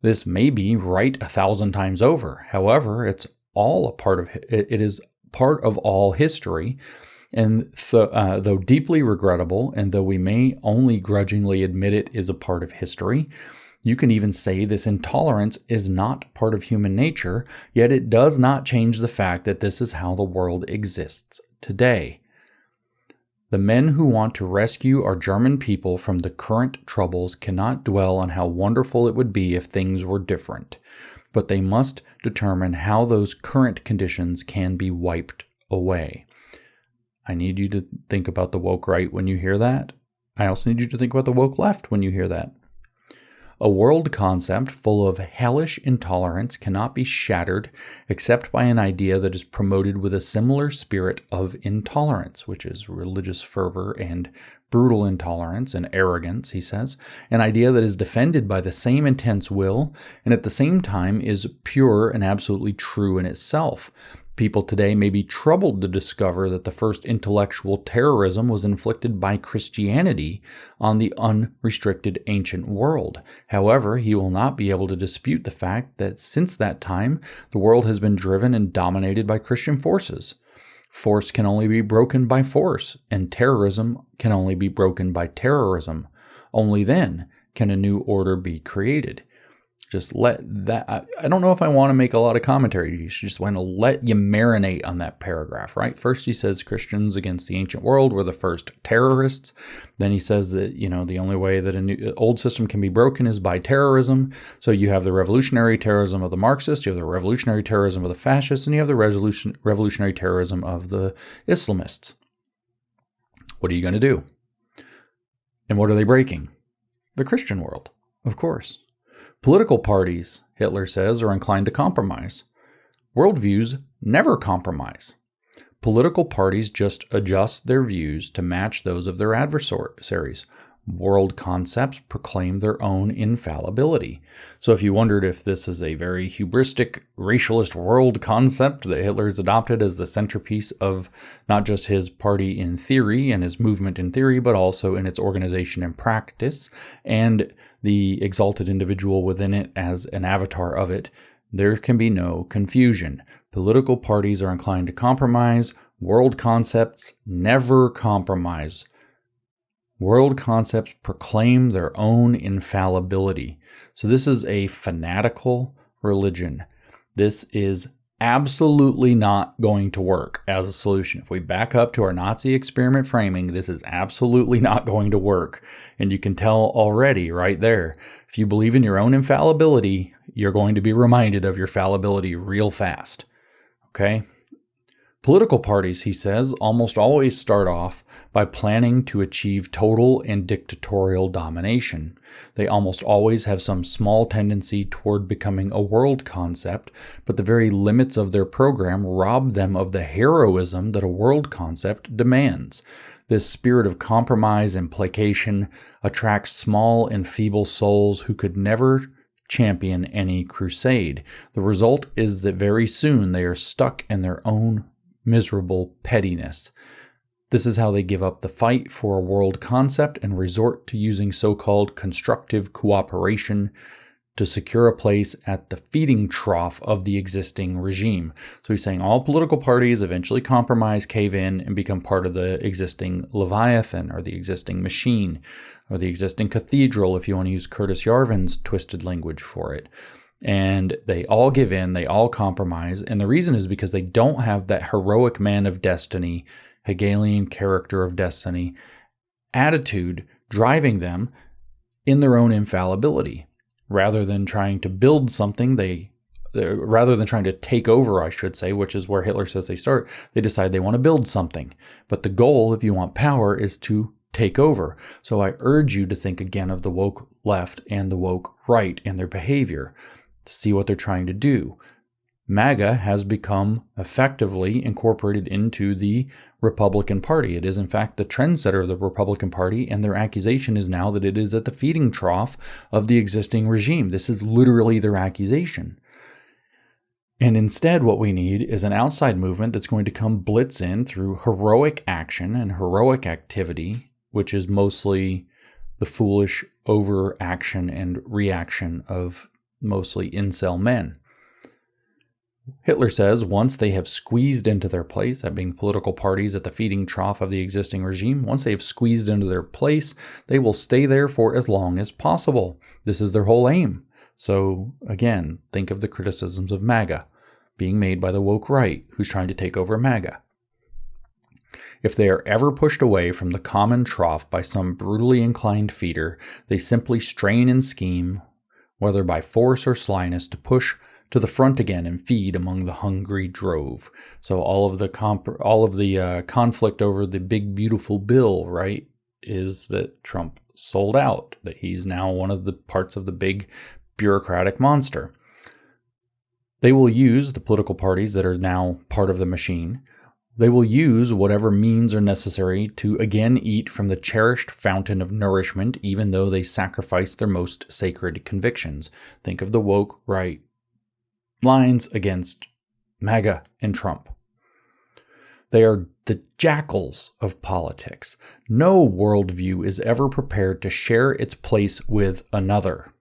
This may be right 1,000 times over. However, it is part of all history. And though deeply regrettable, and though we may only grudgingly admit it is a part of history, you can even say this intolerance is not part of human nature, yet it does not change the fact that this is how the world exists today. The men who want to rescue our German people from the current troubles cannot dwell on how wonderful it would be if things were different, but they must determine how those current conditions can be wiped away. I need you to think about the woke right when you hear that. I also need you to think about the woke left when you hear that. A world concept full of hellish intolerance cannot be shattered except by an idea that is promoted with a similar spirit of intolerance, which is religious fervor and brutal intolerance and arrogance, he says, an idea that is defended by the same intense will and at the same time is pure and absolutely true in itself. People today may be troubled to discover that the first intellectual terrorism was inflicted by Christianity on the unrestricted ancient world. However, he will not be able to dispute the fact that since that time, the world has been driven and dominated by Christian forces. Force can only be broken by force, and terrorism can only be broken by terrorism. Only then can a new order be created. Just let that, I don't know if I want to make a lot of commentary. You just want to let you marinate on that paragraph, right? First he says Christians against the ancient world were the first terrorists. Then he says that, the only way that an old system can be broken is by terrorism. So you have the revolutionary terrorism of the Marxists, you have the revolutionary terrorism of the fascists, and you have the revolutionary terrorism of the Islamists. What are you going to do? And what are they breaking? The Christian world, of course. Political parties, Hitler says, are inclined to compromise. Worldviews never compromise. Political parties just adjust their views to match those of their adversaries. world concepts proclaim their own infallibility. So if you wondered if this is a very hubristic racialist world concept that Hitler's adopted as the centerpiece of not just his party in theory and his movement in theory, but also in its organization and practice, and the exalted individual within it as an avatar of it, there can be no confusion. Political parties are inclined to compromise. World concepts never compromise. World concepts proclaim their own infallibility. So this is a fanatical religion. This is absolutely not going to work as a solution. If we back up to our Nazi experiment framing, this is absolutely not going to work. And you can tell already right there, if you believe in your own infallibility, you're going to be reminded of your fallibility real fast. Okay? Political parties, he says, almost always start off by planning to achieve total and dictatorial domination. They almost always have some small tendency toward becoming a world concept, but the very limits of their program rob them of the heroism that a world concept demands. This spirit of compromise and placation attracts small and feeble souls who could never champion any crusade. The result is that very soon they are stuck in their own miserable pettiness. This is how they give up the fight for a world concept and resort to using so-called constructive cooperation to secure a place at the feeding trough of the existing regime. So he's saying all political parties eventually compromise, cave in, and become part of the existing Leviathan, or the existing machine, or the existing cathedral, if you want to use Curtis Yarvin's twisted language for it. And they all give in, they all compromise, and the reason is because they don't have that heroic man of destiny, Hegelian character of destiny, attitude driving them in their own infallibility. Rather than trying to build something, rather than trying to take over, I should say, which is where Hitler says they start, they decide they want to build something. But the goal, if you want power, is to take over. So I urge you to think again of the woke left and the woke right and their behavior, to see what they're trying to do. MAGA has become effectively incorporated into the Republican Party. It is, in fact, the trendsetter of the Republican Party, and their accusation is now that it is at the feeding trough of the existing regime. This is literally their accusation. And instead, what we need is an outside movement that's going to come blitz in through heroic action and heroic activity, which is mostly the foolish overaction and reaction of mostly incel men. Hitler says once they have squeezed into their place, that being political parties at the feeding trough of the existing regime, once they have squeezed into their place, they will stay there for as long as possible. This is their whole aim. So again, think of the criticisms of MAGA being made by the woke right, who's trying to take over MAGA. If they are ever pushed away from the common trough by some brutally inclined feeder, they simply strain and scheme, whether by force or slyness, to push to the front again and feed among the hungry drove. So all of the conflict over the big beautiful bill, right, is that Trump sold out, that he's now one of the parts of the big bureaucratic monster. They will use the political parties that are now part of the machine. They will use whatever means are necessary to again eat from the cherished fountain of nourishment, even though they sacrifice their most sacred convictions. Think of the woke right lines against MAGA and Trump. They are the jackals of politics. No worldview is ever prepared to share its place with another.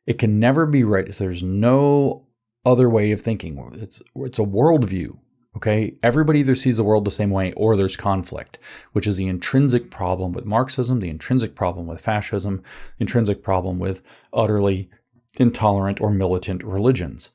It can never be right. There's no other way of thinking. It's a worldview. Okay, everybody either sees the world the same way or there's conflict, which is the intrinsic problem with Marxism, the intrinsic problem with fascism, the intrinsic problem with utterly intolerant or militant religions.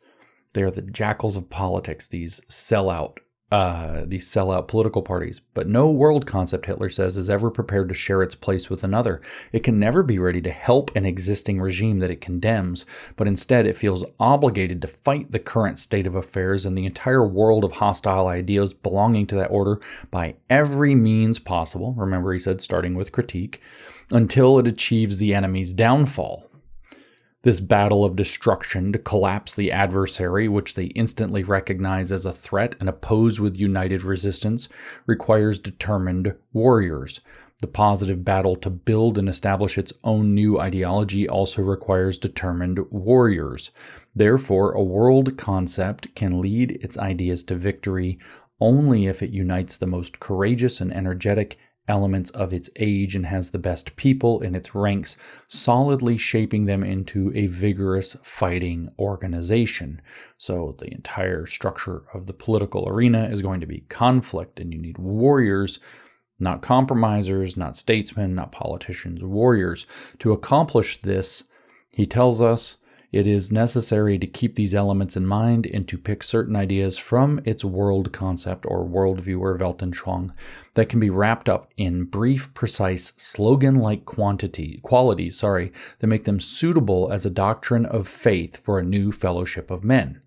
They are the jackals of politics, these sellout political parties. But no world concept, Hitler says, is ever prepared to share its place with another. It can never be ready to help an existing regime that it condemns, but instead it feels obligated to fight the current state of affairs and the entire world of hostile ideas belonging to that order by every means possible. Remember, he said, starting with critique, until it achieves the enemy's downfall. This battle of destruction to collapse the adversary, which they instantly recognize as a threat and oppose with united resistance, requires determined warriors. The positive battle to build and establish its own new ideology also requires determined warriors. Therefore, a world concept can lead its ideas to victory only if it unites the most courageous and energetic elements of its age and has the best people in its ranks, solidly shaping them into a vigorous fighting organization. So the entire structure of the political arena is going to be conflict, and you need warriors, not compromisers, not statesmen, not politicians, warriors. To accomplish this, he tells us, it is necessary to keep these elements in mind and to pick certain ideas from its world concept or worldview or Weltanschauung that can be wrapped up in brief, precise, slogan-like qualities that make them suitable as a doctrine of faith for a new fellowship of men.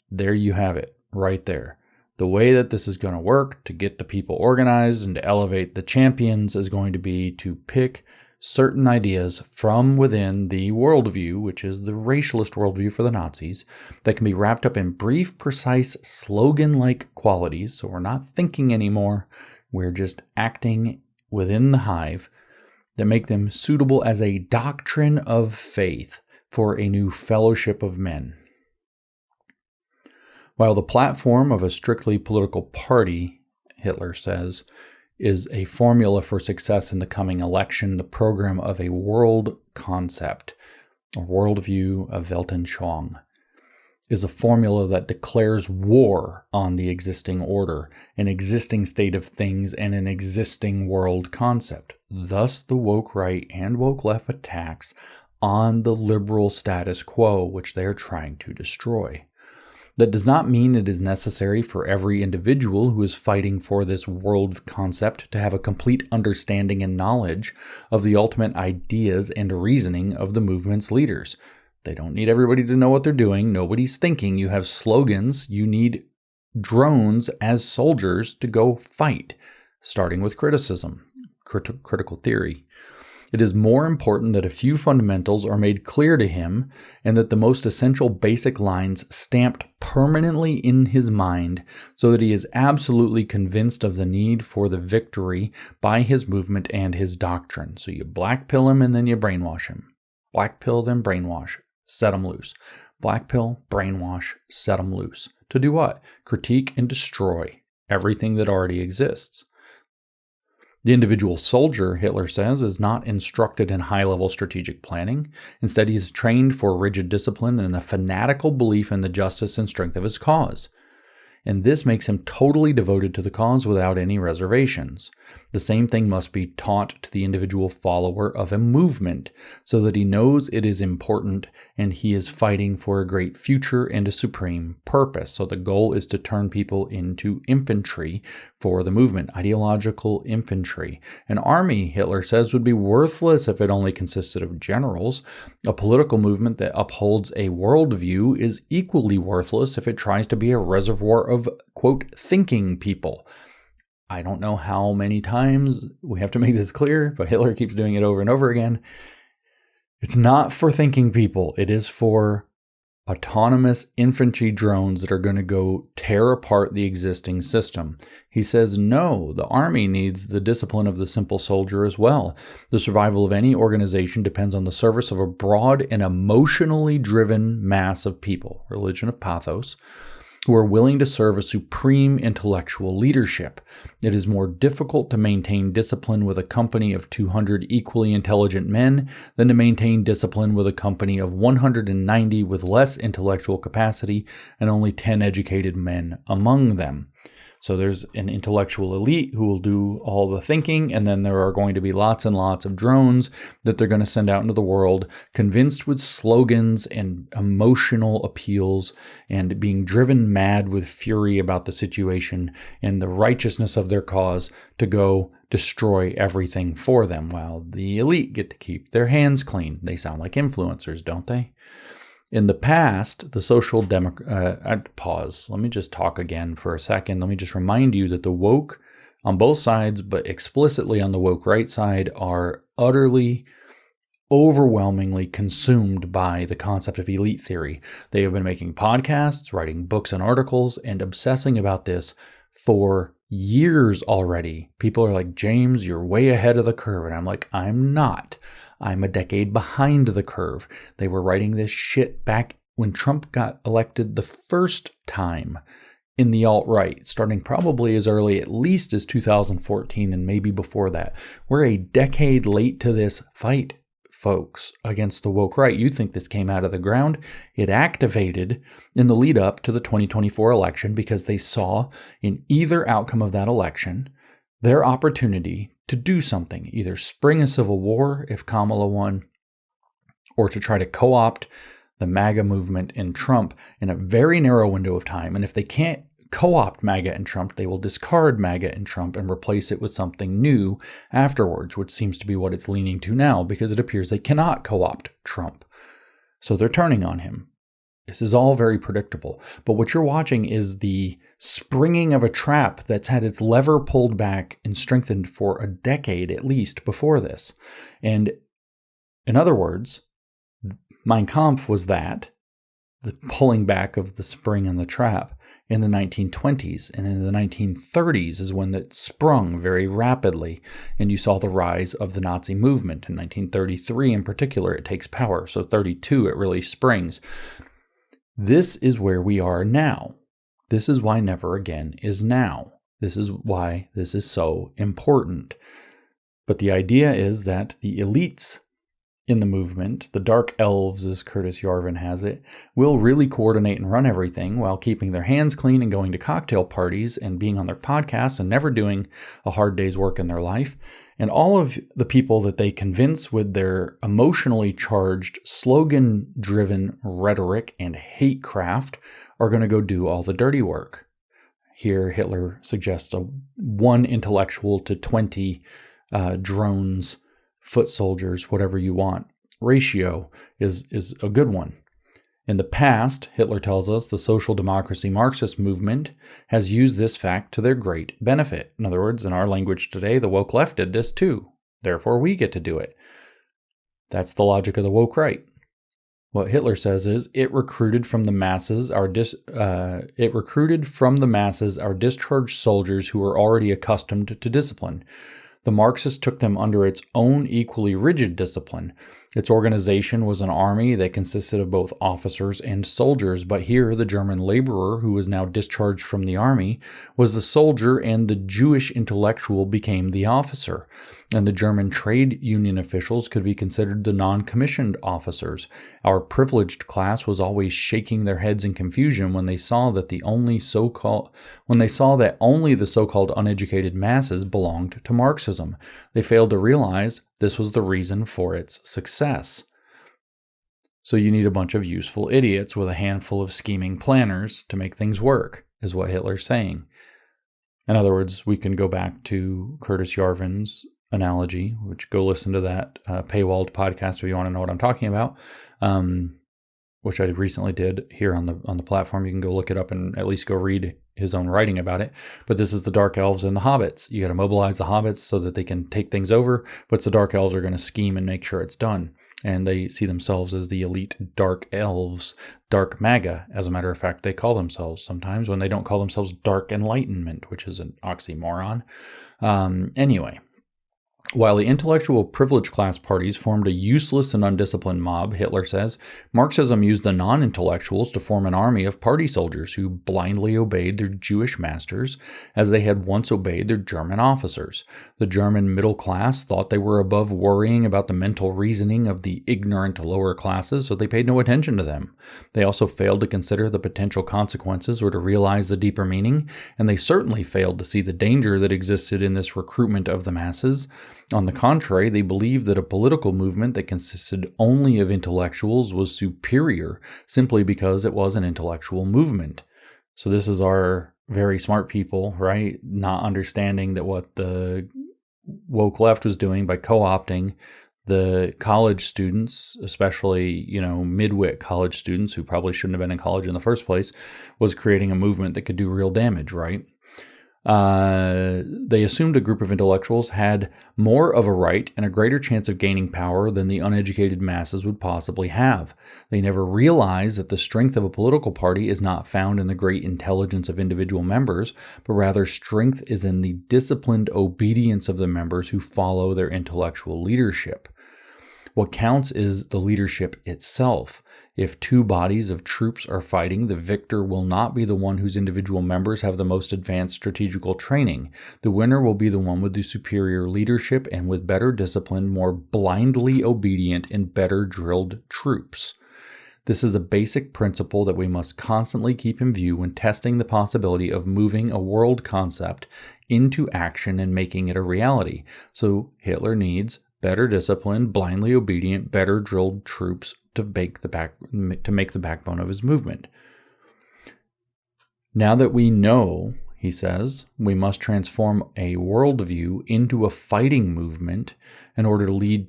There you have it, right there. The way that this is going to work to get the people organized and to elevate the champions is going to be to pick certain ideas from within the worldview, which is the racialist worldview for the Nazis, that can be wrapped up in brief, precise, slogan-like qualities. So we're not thinking anymore, we're just acting within the hive, that make them suitable as a doctrine of faith for a new fellowship of men. While the platform of a strictly political party, Hitler says, is a formula for success in the coming election, the program of a world concept, or worldview of Weltanschauung, is a formula that declares war on the existing order, an existing state of things, and an existing world concept. Thus, the woke right and woke left attacks on the liberal status quo, which they are trying to destroy. That does not mean it is necessary for every individual who is fighting for this world concept to have a complete understanding and knowledge of the ultimate ideas and reasoning of the movement's leaders. They don't need everybody to know what they're doing. Nobody's thinking. You have slogans. You need drones as soldiers to go fight, starting with criticism, critical theory. It is more important that a few fundamentals are made clear to him and that the most essential basic lines stamped permanently in his mind so that he is absolutely convinced of the need for the victory by his movement and his doctrine. So you black pill him and then you brainwash him. Black pill, then brainwash. Set him loose. Black pill, brainwash, set him loose. To do what? Critique and destroy everything that already exists. The individual soldier, Hitler says, is not instructed in high-level strategic planning. Instead, he is trained for rigid discipline and a fanatical belief in the justice and strength of his cause. And this makes him totally devoted to the cause without any reservations. The same thing must be taught to the individual follower of a movement, so that he knows it is important and he is fighting for a great future and a supreme purpose. So the goal is to turn people into infantry for the movement, ideological infantry. An army, Hitler says, would be worthless if it only consisted of generals. A political movement that upholds a worldview is equally worthless if it tries to be a reservoir of, quote, thinking people. I don't know how many times we have to make this clear, but Hitler keeps doing it over and over again. It's not for thinking people. It is for autonomous infantry drones that are going to go tear apart the existing system. He says, no, the army needs the discipline of the simple soldier as well. The survival of any organization depends on the service of a broad and emotionally driven mass of people, religion of pathos, who are willing to serve a supreme intellectual leadership. It is more difficult to maintain discipline with a company of 200 equally intelligent men than to maintain discipline with a company of 190 with less intellectual capacity and only 10 educated men among them. So there's an intellectual elite who will do all the thinking, and then there are going to be lots and lots of drones that they're going to send out into the world, convinced with slogans and emotional appeals and being driven mad with fury about the situation and the righteousness of their cause to go destroy everything for them, while the elite get to keep their hands clean. They sound like influencers, don't they? In the past, the social pause. Let me just talk again for a second. Let me just remind you that the woke on both sides, but explicitly on the woke right side, are utterly overwhelmingly consumed by the concept of elite theory. They have been making podcasts, writing books and articles, and obsessing about this for years already. People are like, James, you're way ahead of the curve. And I'm like, I'm not. I'm a decade behind the curve. They were writing this shit back when Trump got elected the first time in the alt-right, starting probably as early at least as 2014 and maybe before that. We're a decade late to this fight, folks, against the woke right. You think this came out of the ground? It activated in the lead up to the 2024 election because they saw in either outcome of that election their opportunity to do something, either spring a civil war if Kamala won, or to try to co-opt the MAGA movement and Trump in a very narrow window of time. And if they can't co-opt MAGA and Trump, they will discard MAGA and Trump and replace it with something new afterwards, which seems to be what it's leaning to now, because it appears they cannot co-opt Trump. So they're turning on him. This is all very predictable. But what you're watching is the springing of a trap that's had its lever pulled back and strengthened for a decade at least before this. And in other words, Mein Kampf was that, the pulling back of the spring and the trap in the 1920s. And in the 1930s is when it sprung very rapidly. And you saw the rise of the Nazi movement. In 1933 in particular, it takes power. So 32, it really springs. This is where we are now. This is why never again is now. This is why this is so important. But the idea is that the elites in the movement, the dark elves, as Curtis Yarvin has it, will really coordinate and run everything while keeping their hands clean and going to cocktail parties and being on their podcasts and never doing a hard day's work in their life. And all of the people that they convince with their emotionally charged, slogan-driven rhetoric and hatecraft are going to go do all the dirty work. Here, Hitler suggests a 1 intellectual to 20 drones, foot soldiers, whatever you want. Ratio is a good one. In the past, Hitler tells us, the social democracy Marxist movement has used this fact to their great benefit. In other words, in our language today, the woke left did this too. Therefore, we get to do it. That's the logic of the woke right. What Hitler says is, it recruited from the masses our discharged soldiers who were already accustomed to discipline. The Marxists took them under its own equally rigid discipline. Its organization was an army that consisted of both officers and soldiers, but here the German laborer, who was now discharged from the army, was the soldier, and the Jewish intellectual became the officer. And the German trade union officials could be considered the non-commissioned officers. Our privileged class was always shaking their heads in confusion when they saw that only the so-called uneducated masses belonged to Marxism. They failed to realize this was the reason for its success. So you need a bunch of useful idiots with a handful of scheming planners to make things work, is what Hitler's saying. In other words, we can go back to Curtis Yarvin's analogy, which go listen to that paywalled podcast if you want to know what I'm talking about, which I recently did here on the platform. You can go look it up and at least go read his own writing about it. But this is the dark elves and the hobbits. You got to mobilize the hobbits so that they can take things over, but the dark elves are going to scheme and make sure it's done. And they see themselves as the elite dark elves, dark MAGA. As a matter of fact, they call themselves sometimes, when they don't call themselves dark enlightenment, which is an oxymoron. Anyway. While the intellectual privileged class parties formed a useless and undisciplined mob, Hitler says, Marxism used the non-intellectuals to form an army of party soldiers who blindly obeyed their Jewish masters as they had once obeyed their German officers. The German middle class thought they were above worrying about the mental reasoning of the ignorant lower classes, so they paid no attention to them. They also failed to consider the potential consequences or to realize the deeper meaning, and they certainly failed to see the danger that existed in this recruitment of the masses. On the contrary, they believed that a political movement that consisted only of intellectuals was superior simply because it was an intellectual movement. So this is our very smart people, right? Not understanding that what the woke left was doing by co-opting the college students, especially, midwit college students who probably shouldn't have been in college in the first place, was creating a movement that could do real damage, right? They assumed a group of intellectuals had more of a right and a greater chance of gaining power than the uneducated masses would possibly have. They never realized that the strength of a political party is not found in the great intelligence of individual members, but rather strength is in the disciplined obedience of the members who follow their intellectual leadership. What counts is the leadership itself. If two bodies of troops are fighting, the victor will not be the one whose individual members have the most advanced strategical training. The winner will be the one with the superior leadership and with better disciplined, more blindly obedient, and better drilled troops. This is a basic principle that we must constantly keep in view when testing the possibility of moving a world concept into action and making it a reality. So Hitler needs better disciplined, blindly obedient, better drilled troops to make the backbone of his movement. Now that we know, he says, we must transform a worldview into a fighting movement in order to lead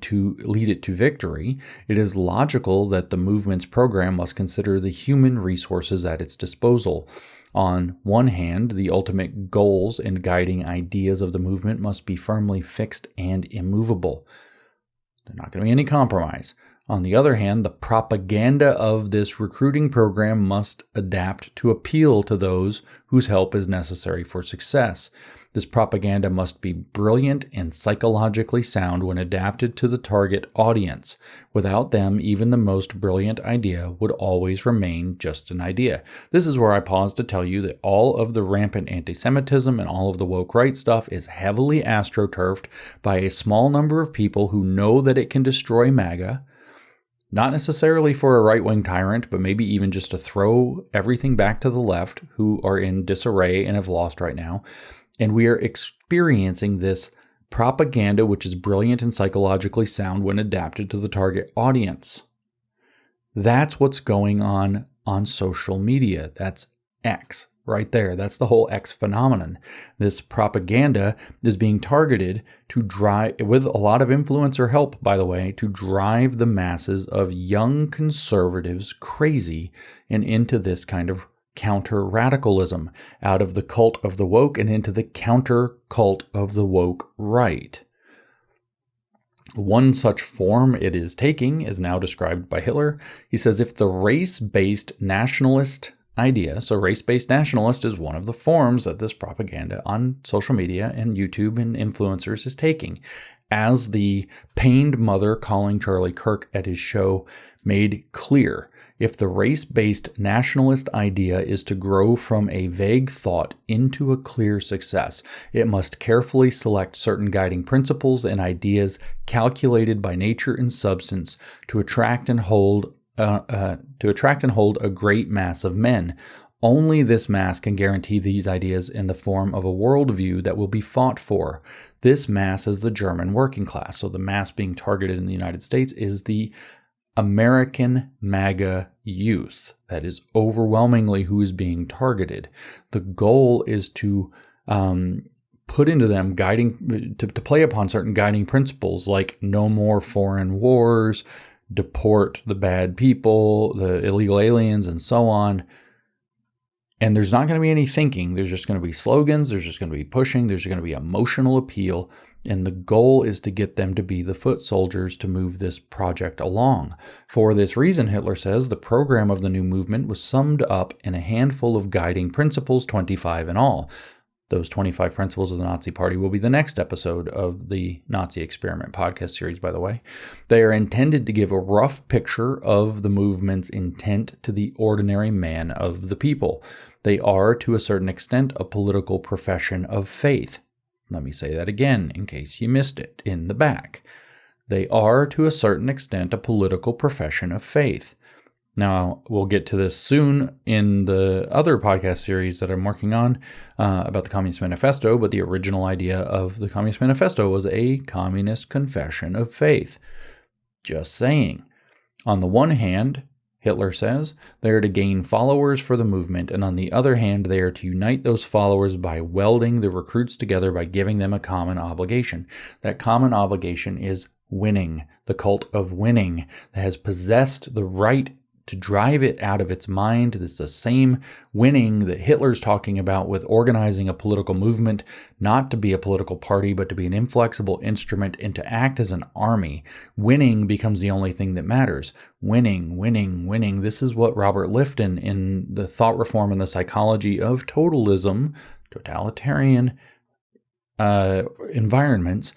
it to victory, it is logical that the movement's program must consider the human resources at its disposal. On one hand, the ultimate goals and guiding ideas of the movement must be firmly fixed and immovable. There's not going to be any compromise. On the other hand, the propaganda of this recruiting program must adapt to appeal to those whose help is necessary for success. This propaganda must be brilliant and psychologically sound when adapted to the target audience. Without them, even the most brilliant idea would always remain just an idea. This is where I pause to tell you that all of the rampant anti-Semitism and all of the woke right stuff is heavily astroturfed by a small number of people who know that it can destroy MAGA, not necessarily for a right-wing tyrant, but maybe even just to throw everything back to the left, who are in disarray and have lost right now. And we are experiencing this propaganda, which is brilliant and psychologically sound when adapted to the target audience. That's what's going on social media. That's X right there. That's the whole X phenomenon. This propaganda is being targeted to drive, with a lot of influencer help, by the way, to drive the masses of young conservatives crazy and into this kind of counter-radicalism, out of the cult of the woke and into the counter-cult of the woke right. One such form it is taking is now described by Hitler. He says, if the race-based nationalist idea, so race-based nationalist is one of the forms that this propaganda on social media and YouTube and influencers is taking. As the pained mother calling Charlie Kirk at his show made clear, if the race-based nationalist idea is to grow from a vague thought into a clear success, it must carefully select certain guiding principles and ideas calculated by nature and substance to attract and hold a great mass of men. Only this mass can guarantee these ideas in the form of a worldview that will be fought for. This mass is the German working class. So the mass being targeted in the United States is the American MAGA youth. That is overwhelmingly who is being targeted. The goal is to put into them to play upon certain guiding principles like no more foreign wars, deport the bad people, the illegal aliens, and so on. And there's not going to be any thinking. There's just going to be slogans. There's just going to be pushing. There's going to be emotional appeal. And the goal is to get them to be the foot soldiers to move this project along. For this reason, Hitler says, the program of the new movement was summed up in a handful of guiding principles, 25 in all. Those 25 principles of the Nazi Party will be the next episode of the Nazi Experiment podcast series, by the way. They are intended to give a rough picture of the movement's intent to the ordinary man of the people. They are, to a certain extent, a political profession of faith. Let me say that again, in case you missed it in the back. They are, to a certain extent, a political profession of faith. Now, we'll get to this soon in the other podcast series that I'm working on about the Communist Manifesto, but the original idea of the Communist Manifesto was a communist confession of faith. Just saying. On the one hand, Hitler says, they are to gain followers for the movement, and on the other hand, they are to unite those followers by welding the recruits together by giving them a common obligation. That common obligation is winning, the cult of winning that has possessed the right to drive it out of its mind. It's the same winning that Hitler's talking about with organizing a political movement, not to be a political party, but to be an inflexible instrument and to act as an army. Winning becomes the only thing that matters. Winning, winning, winning. This is what Robert Lifton in the Thought Reform and the Psychology of Totalism, Totalitarian environments,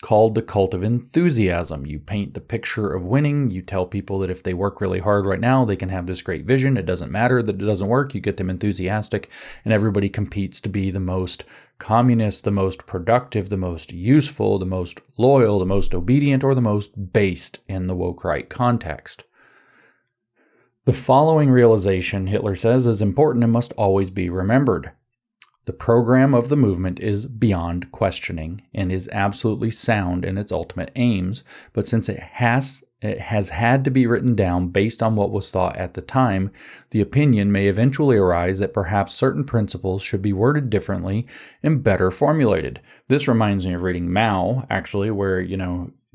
called the cult of enthusiasm. You paint the picture of winning. You tell people that if they work really hard right now, they can have this great vision. It doesn't matter that it doesn't work. You get them enthusiastic, and everybody competes to be the most communist, the most productive, the most useful, the most loyal, the most obedient, or the most based in the woke right context. The following realization, Hitler says, is important and must always be remembered. The program of the movement is beyond questioning and is absolutely sound in its ultimate aims, but since it has had to be written down based on what was thought at the time, the opinion may eventually arise that perhaps certain principles should be worded differently and better formulated. This reminds me of reading Mao, actually, where,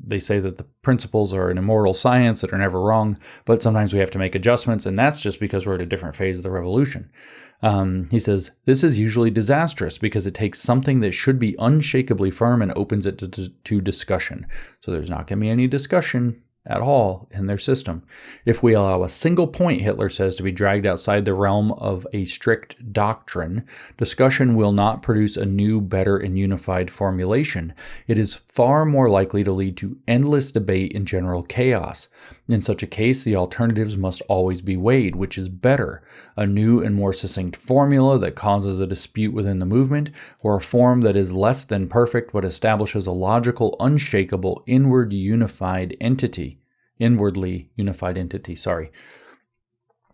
they say that the principles are an immortal science that are never wrong, but sometimes we have to make adjustments, and that's just because we're at a different phase of the revolution. He says, this is usually disastrous because it takes something that should be unshakably firm and opens it to discussion. So there's not going to be any discussion at all in their system. If we allow a single point, Hitler says, to be dragged outside the realm of a strict doctrine, discussion will not produce a new, better, and unified formulation. It is far more likely to lead to endless debate and general chaos. In such a case, the alternatives must always be weighed. Which is better, a new and more succinct formula that causes a dispute within the movement, or a form that is less than perfect but establishes a logical, unshakable, inwardly unified entity?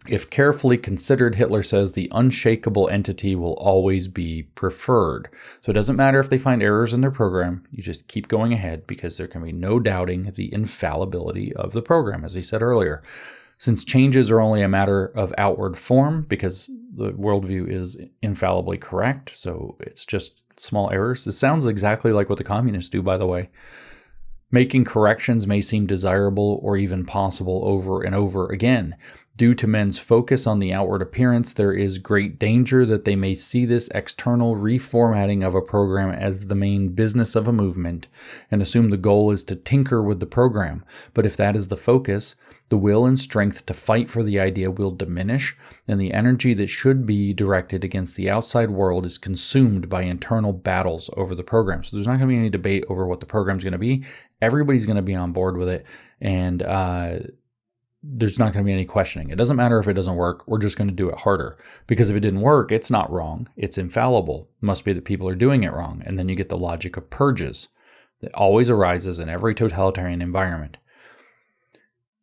If carefully considered, Hitler says the unshakable entity will always be preferred. So it doesn't matter if they find errors in their program, you just keep going ahead because there can be no doubting the infallibility of the program, as he said earlier. Since changes are only a matter of outward form, because the worldview is infallibly correct, so it's just small errors. This sounds exactly like what the communists do, by the way. Making corrections may seem desirable or even possible over and over again. Due to men's focus on the outward appearance, there is great danger that they may see this external reformatting of a program as the main business of a movement and assume the goal is to tinker with the program. But if that is the focus, the will and strength to fight for the idea will diminish, and the energy that should be directed against the outside world is consumed by internal battles over the program. So there's not going to be any debate over what the program's going to be. Everybody's going to be on board with it, and there's not going to be any questioning. It doesn't matter if it doesn't work. We're just going to do it harder. Because if it didn't work, it's not wrong. It's infallible. It must be that people are doing it wrong. And then you get the logic of purges that always arises in every totalitarian environment.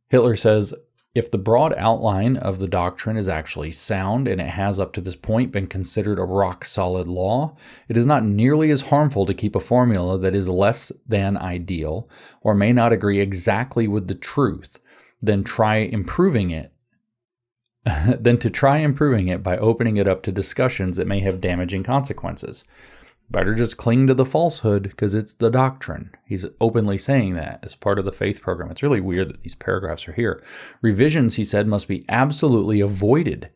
Hitler says, if the broad outline of the doctrine is actually sound and it has up to this point been considered a rock-solid law, it is not nearly as harmful to keep a formula that is less than ideal or may not agree exactly with the truth than to try improving it by opening it up to discussions that may have damaging consequences. Better just cling to the falsehood because it's the doctrine. He's openly saying that as part of the faith program. It's really weird that these paragraphs are here. Revisions, he said, must be absolutely avoided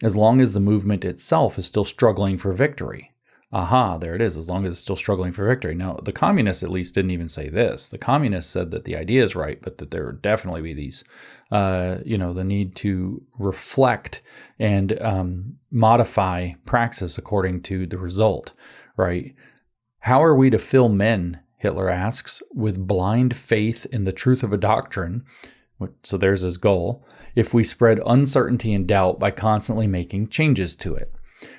as long as the movement itself is still struggling for victory. Aha, there it is, as long as it's still struggling for victory. Now, the communists at least didn't even say this. The communists said that the idea is right, but that there would definitely be these, the need to reflect and modify praxis according to the result. Right? How are we to fill men, Hitler asks, with blind faith in the truth of a doctrine? So there's his goal. If we spread uncertainty and doubt by constantly making changes to it.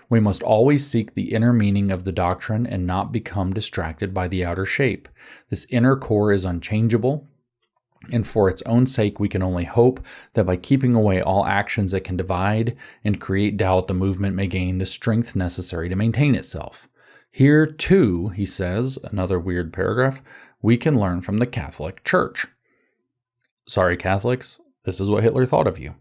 We must always seek the inner meaning of the doctrine and not become distracted by the outer shape. This inner core is unchangeable, and for its own sake we can only hope that by keeping away all actions that can divide and create doubt, the movement may gain the strength necessary to maintain itself. Here, too, he says, another weird paragraph, we can learn from the Catholic Church. Sorry, Catholics, this is what Hitler thought of you.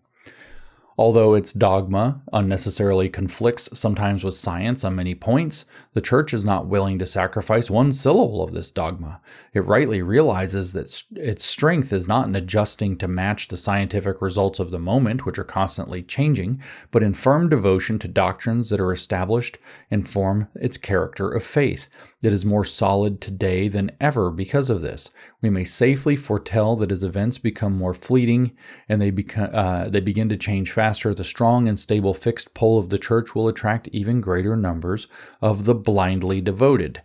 Although its dogma unnecessarily conflicts sometimes with science on many points, the Church is not willing to sacrifice one syllable of this dogma. It rightly realizes that its strength is not in adjusting to match the scientific results of the moment, which are constantly changing, but in firm devotion to doctrines that are established and form its character of faith. It is more solid today than ever because of this. We may safely foretell that as events become more fleeting and they begin to change faster, the strong and stable fixed pole of the Church will attract even greater numbers of the blindly devoted.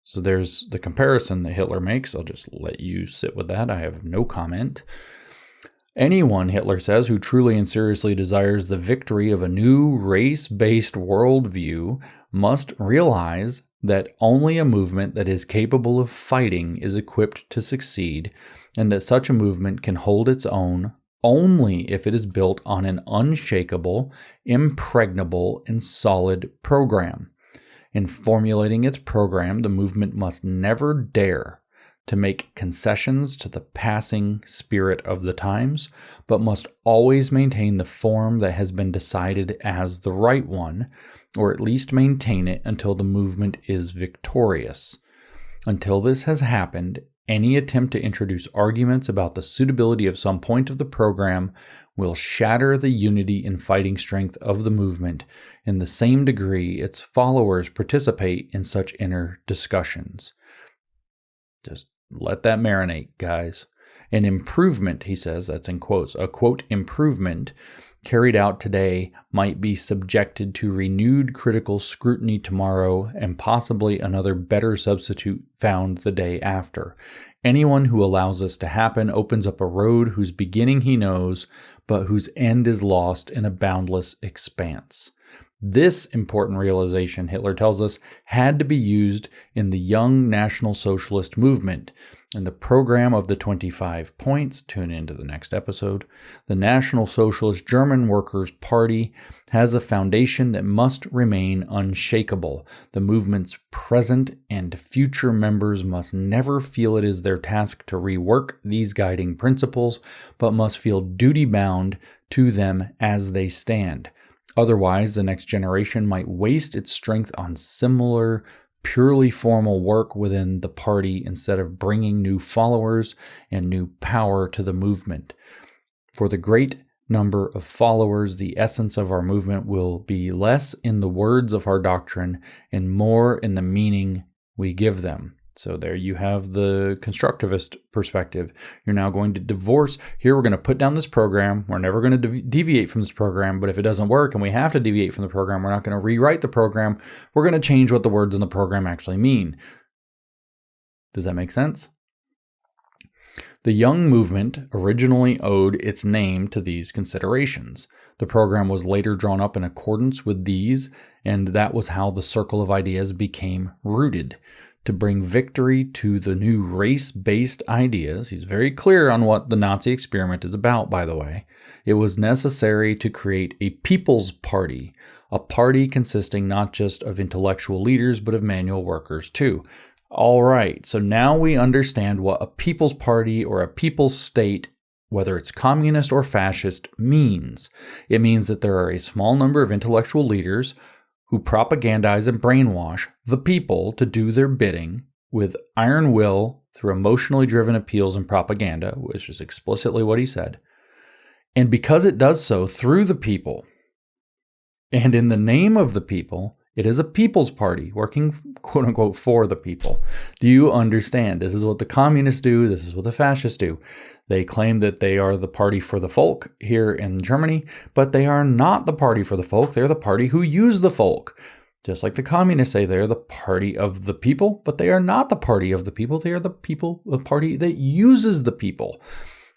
So there's the comparison that Hitler makes. I'll just let you sit with that. I have no comment. Anyone, Hitler says, who truly and seriously desires the victory of a new race-based worldview must realize that only a movement that is capable of fighting is equipped to succeed, and that such a movement can hold its own only if it is built on an unshakable, impregnable, and solid program. In formulating its program, the movement must never dare to make concessions to the passing spirit of the times, but must always maintain the form that has been decided as the right one, or at least maintain it until the movement is victorious. Until this has happened, any attempt to introduce arguments about the suitability of some point of the program will shatter the unity and fighting strength of the movement in the same degree its followers participate in such inner discussions. Just let that marinate, guys. An improvement, he says, that's in quotes, a quote improvement carried out today might be subjected to renewed critical scrutiny tomorrow and possibly another better substitute found the day after. Anyone who allows this to happen opens up a road whose beginning he knows, but whose end is lost in a boundless expanse. This important realization, Hitler tells us, had to be used in the young National Socialist movement. In the program of the 25 points, tune into the next episode, the National Socialist German Workers' Party has a foundation that must remain unshakable. The movement's present and future members must never feel it is their task to rework these guiding principles, but must feel duty-bound to them as they stand. Otherwise, the next generation might waste its strength on similar purely formal work within the party instead of bringing new followers and new power to the movement. For the great number of followers, the essence of our movement will be less in the words of our doctrine and more in the meaning we give them. So there you have the constructivist perspective. You're now going to divorce. Here we're going to put down this program. We're never going to deviate from this program, but if it doesn't work and we have to deviate from the program, we're not going to rewrite the program. We're going to change what the words in the program actually mean. Does that make sense? The young movement originally owed its name to these considerations. The program was later drawn up in accordance with these, and that was how the circle of ideas became rooted. To bring victory to the new race-based ideas, he's very clear on what the Nazi experiment is about, by the way. It was necessary to create a people's party, a party consisting not just of intellectual leaders, but of manual workers too. All right, so now we understand what a people's party or a people's state, whether it's communist or fascist, means. It means that there are a small number of intellectual leaders who propagandize and brainwash the people to do their bidding with iron will through emotionally driven appeals and propaganda, which is explicitly what he said. And because it does so through the people and in the name of the people, it is a people's party working, quote unquote, for the people. Do you understand? This is what the communists do. This is what the fascists do. They claim that they are the party for the folk here in Germany, but they are not the party for the folk. They're the party who use the folk. Just like the communists say they're the party of the people, but they are not the party of the people. They are the party that uses the people.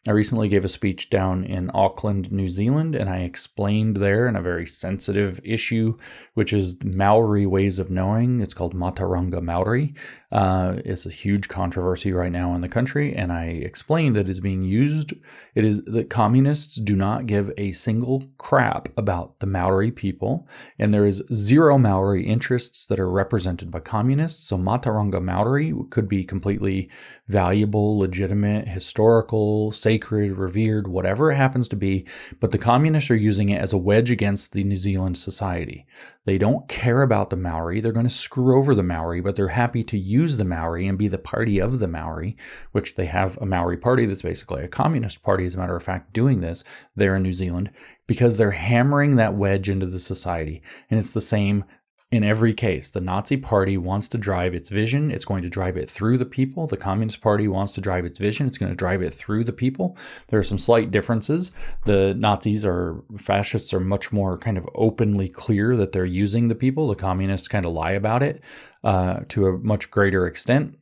I recently gave a speech down in Auckland, New Zealand, and I explained there in a very sensitive issue, which is Maori ways of knowing. It's called Mataranga Maori. It's a huge controversy right now in the country, and I explained that it's being used. It is that communists do not give a single crap about the Maori people, and there is zero Maori interests that are represented by communists. So Mātauranga Maori could be completely valuable, legitimate, historical, sacred, revered, whatever it happens to be, but the communists are using it as a wedge against the New Zealand society. They don't care about the Maori. They're going to screw over the Maori, but they're happy to use the Maori and be the party of the Maori, which they have a Maori party that's basically a communist party, as a matter of fact, doing this there in New Zealand, because they're hammering that wedge into the society. And it's the same in every case. The Nazi Party wants to drive its vision. It's going to drive it through the people. The Communist Party wants to drive its vision. It's going to drive it through the people. There are some slight differences. The Nazis or fascists are much more kind of openly clear that they're using the people. The communists kind of lie about it to a much greater extent.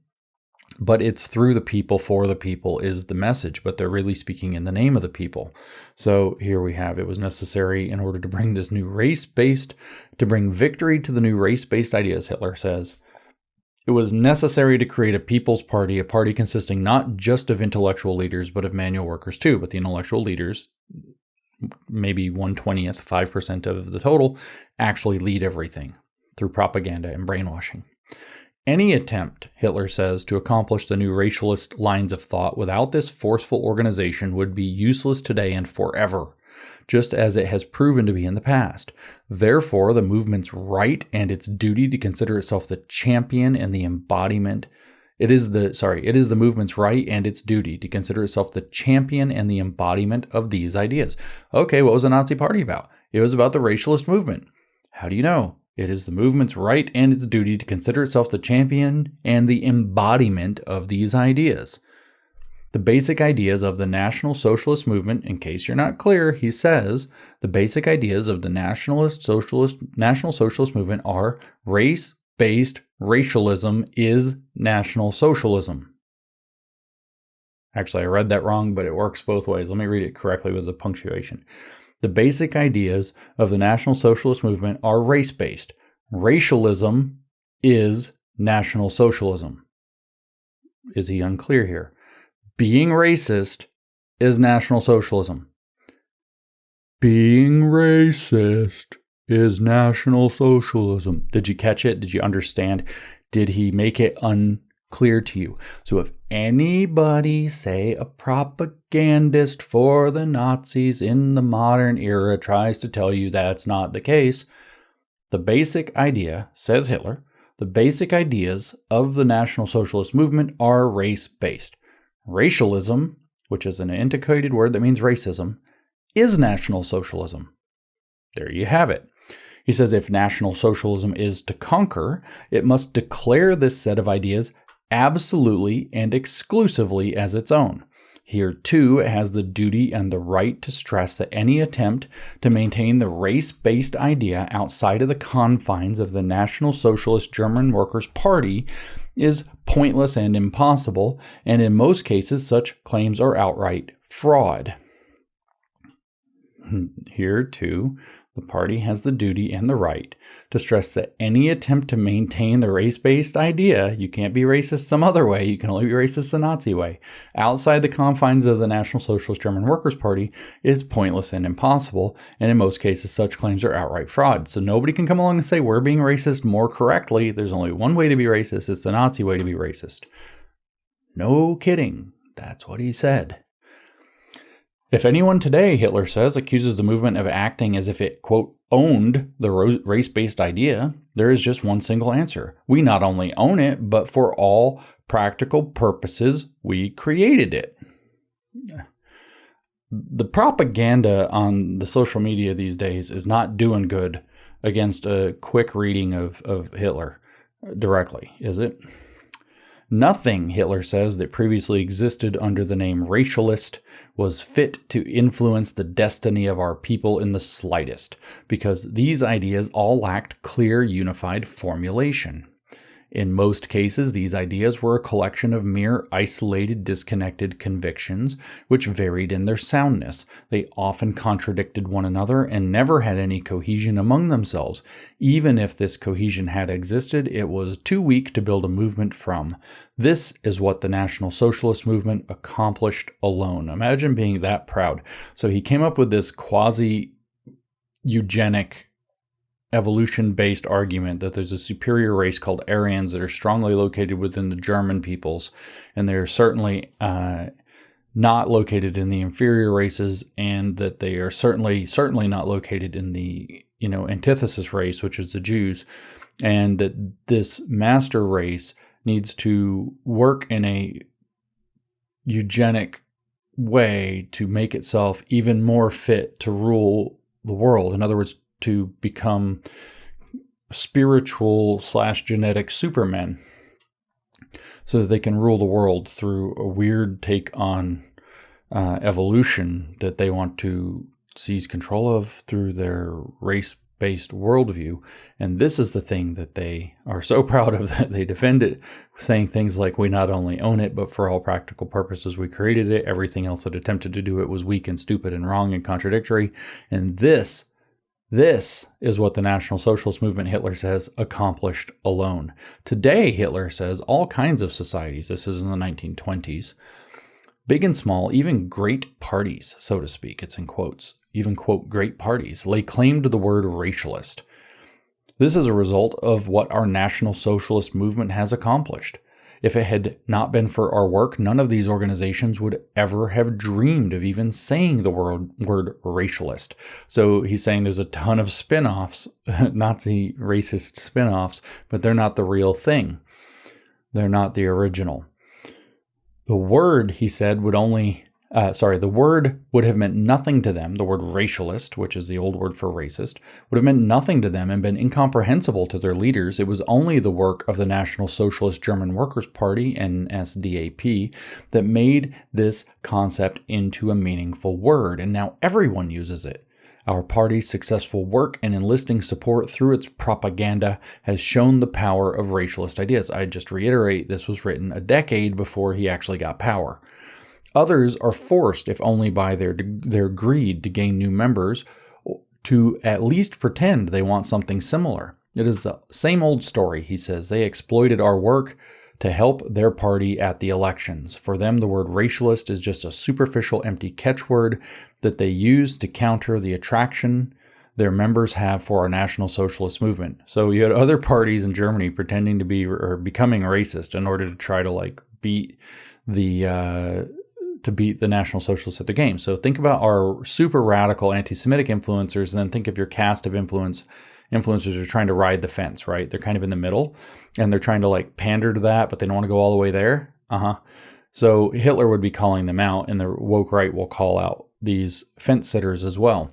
But it's through the people, for the people is the message, but they're really speaking in the name of the people. So here we have, it was necessary in order to bring this new to bring victory to the new race-based ideas, Hitler says. It was necessary to create a people's party, a party consisting not just of intellectual leaders, but of manual workers too. But the intellectual leaders, maybe 1/20th, 5% of the total, actually lead everything through propaganda and brainwashing. Any attempt, Hitler says, to accomplish the new racialist lines of thought without this forceful organization would be useless today and forever, just as it has proven to be in the past. Therefore, the movement's right and its duty to consider itself the champion and the embodiment. It is the movement's right and its duty to consider itself the champion and the embodiment of these ideas. Okay, what was the Nazi Party about? It was about the racialist movement. How do you know? It is the movement's right and its duty to consider itself the champion and the embodiment of these ideas. The basic ideas of the National Socialist movement, in case you're not clear, he says, the basic ideas of the National Socialist movement are race-based racialism is National Socialism. Actually, I read that wrong, but it works both ways. Let me read it correctly with the punctuation. The basic ideas of the National Socialist movement are race-based. Racialism is National Socialism. Is he unclear here? Being racist is National Socialism. Being racist is National Socialism. Did you catch it? Did you understand? Did he make it unclear to you? So if anybody, say a propagandist for the Nazis in the modern era, tries to tell you that's not the case, the basic idea, says Hitler, the basic ideas of the National Socialist movement are race-based. Racialism, which is an antiquated word that means racism, is National Socialism. There you have it. He says if National Socialism is to conquer, it must declare this set of ideas absolutely and exclusively as its own. Here, too, it has the duty and the right to stress that any attempt to maintain the race-based idea outside of the confines of the National Socialist German Workers' Party is pointless and impossible, and in most cases, such claims are outright fraud. Here, too, the party has the duty and the right to stress that any attempt to maintain the race-based idea, you can't be racist some other way, you can only be racist the Nazi way, outside the confines of the National Socialist German Workers' Party is pointless and impossible, and in most cases such claims are outright fraud. So nobody can come along and say we're being racist more correctly. There's only one way to be racist, it's the Nazi way to be racist. No kidding, that's what he said. If anyone today, Hitler says, accuses the movement of acting as if it, quote, owned the race-based idea, there is just one single answer. We not only own it, but for all practical purposes, we created it. The propaganda on the social media these days is not doing good against a quick reading of Hitler directly, is it? Nothing, Hitler says, that previously existed under the name racialist was fit to influence the destiny of our people in the slightest, because these ideas all lacked clear, unified formulation. In most cases, these ideas were a collection of mere isolated, disconnected convictions, which varied in their soundness. They often contradicted one another and never had any cohesion among themselves. Even if this cohesion had existed, it was too weak to build a movement from. This is what the National Socialist movement accomplished alone. Imagine being that proud. So he came up with this quasi-eugenic, evolution-based argument that there's a superior race called Aryans that are strongly located within the German peoples, and they're certainly not located in the inferior races, and that they are certainly not located in the antithesis race, which is the Jews, and that this master race needs to work in a eugenic way to make itself even more fit to rule the world. In other words, to become spiritual / genetic supermen so that they can rule the world through a weird take on evolution that they want to seize control of through their race-based worldview. And this is the thing that they are so proud of, that they defend it, saying things like, we not only own it, but for all practical purposes we created it. Everything else that attempted to do it was weak and stupid and wrong and contradictory. And this is what the National Socialist movement, Hitler says, accomplished alone. Today, Hitler says, all kinds of societies, this is in the 1920s, big and small, even great parties, so to speak, it's in quotes, even, quote, great parties, lay claim to the word racialist. This is a result of what our National Socialist movement has accomplished. If it had not been for our work, none of these organizations would ever have dreamed of even saying the word racialist. So he's saying there's a ton of spin-offs, Nazi racist spin-offs, but they're not the real thing. They're not the original. The word, he said, the word would have meant nothing to them. The word racialist, which is the old word for racist, would have meant nothing to them and been incomprehensible to their leaders. It was only the work of the National Socialist German Workers' Party, NSDAP, that made this concept into a meaningful word, and now everyone uses it. Our party's successful work in enlisting support through its propaganda has shown the power of racialist ideas. I just reiterate, this was written a decade before he actually got power. Others are forced, if only by their greed to gain new members, to at least pretend they want something similar. It is the same old story, he says. They exploited our work to help their party at the elections. For them, the word racialist is just a superficial, empty catchword that they use to counter the attraction their members have for our National Socialist movement. So you had other parties in Germany pretending to be or becoming racist in order to try to beat the National Socialists at the game. So think about our super radical anti-Semitic influencers, and then think of your cast of influencers who are trying to ride the fence, right? They're kind of in the middle, and they're trying to pander to that, but they don't want to go all the way there. So Hitler would be calling them out, and the woke right will call out these fence sitters as well.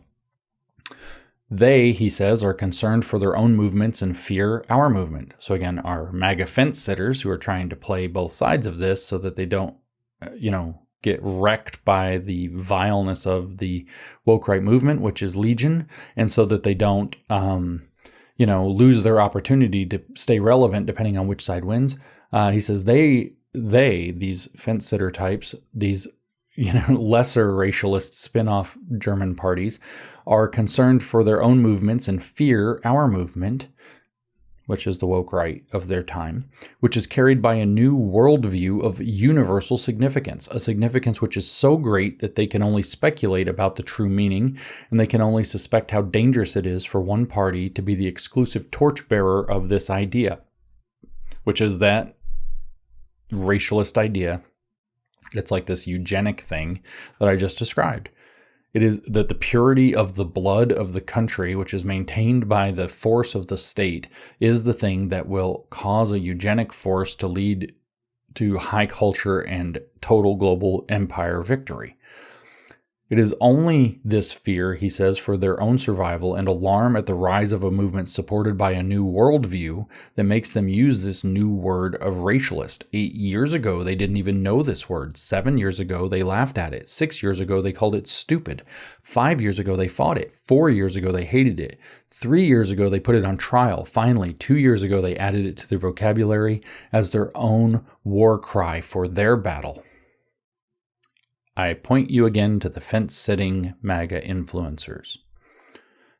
They, he says, are concerned for their own movements and fear our movement. So again, our MAGA fence sitters who are trying to play both sides of this so that they don't, get wrecked by the vileness of the woke right movement, which is legion, and so that they don't, lose their opportunity to stay relevant depending on which side wins. He says these fence sitter types, these lesser racialist spin-off German parties, are concerned for their own movements and fear our movement, which is the woke right of their time, which is carried by a new worldview of universal significance, a significance which is so great that they can only speculate about the true meaning, and they can only suspect how dangerous it is for one party to be the exclusive torchbearer of this idea, which is that racialist idea. It's like this eugenic thing that I just described. It is that the purity of the blood of the country, which is maintained by the force of the state, is the thing that will cause a eugenic force to lead to high culture and total global empire victory. It is only this fear, he says, for their own survival and alarm at the rise of a movement supported by a new worldview that makes them use this new word of racialist. 8 years ago, they didn't even know this word. 7 years ago, they laughed at it. 6 years ago, they called it stupid. 5 years ago, they fought it. 4 years ago, they hated it. 3 years ago, they put it on trial. Finally, 2 years ago, they added it to their vocabulary as their own war cry for their battle. I point you again to the fence-sitting MAGA influencers.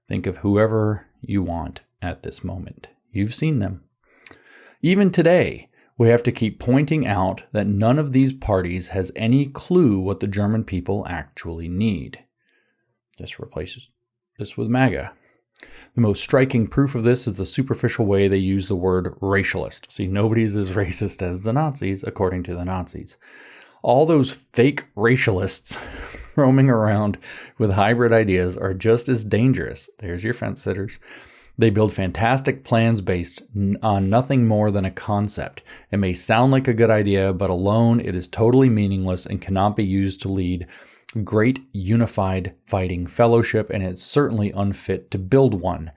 Think of whoever you want at this moment. You've seen them. Even today, we have to keep pointing out that none of these parties has any clue what the German people actually need. Just replace this with MAGA. The most striking proof of this is the superficial way they use the word racialist. See, nobody's as racist as the Nazis, according to the Nazis. All those fake racialists roaming around with hybrid ideas are just as dangerous. There's your fence sitters. They build fantastic plans based on nothing more than a concept. It may sound like a good idea, but alone it is totally meaningless and cannot be used to lead great unified fighting fellowship, and it's certainly unfit to build one.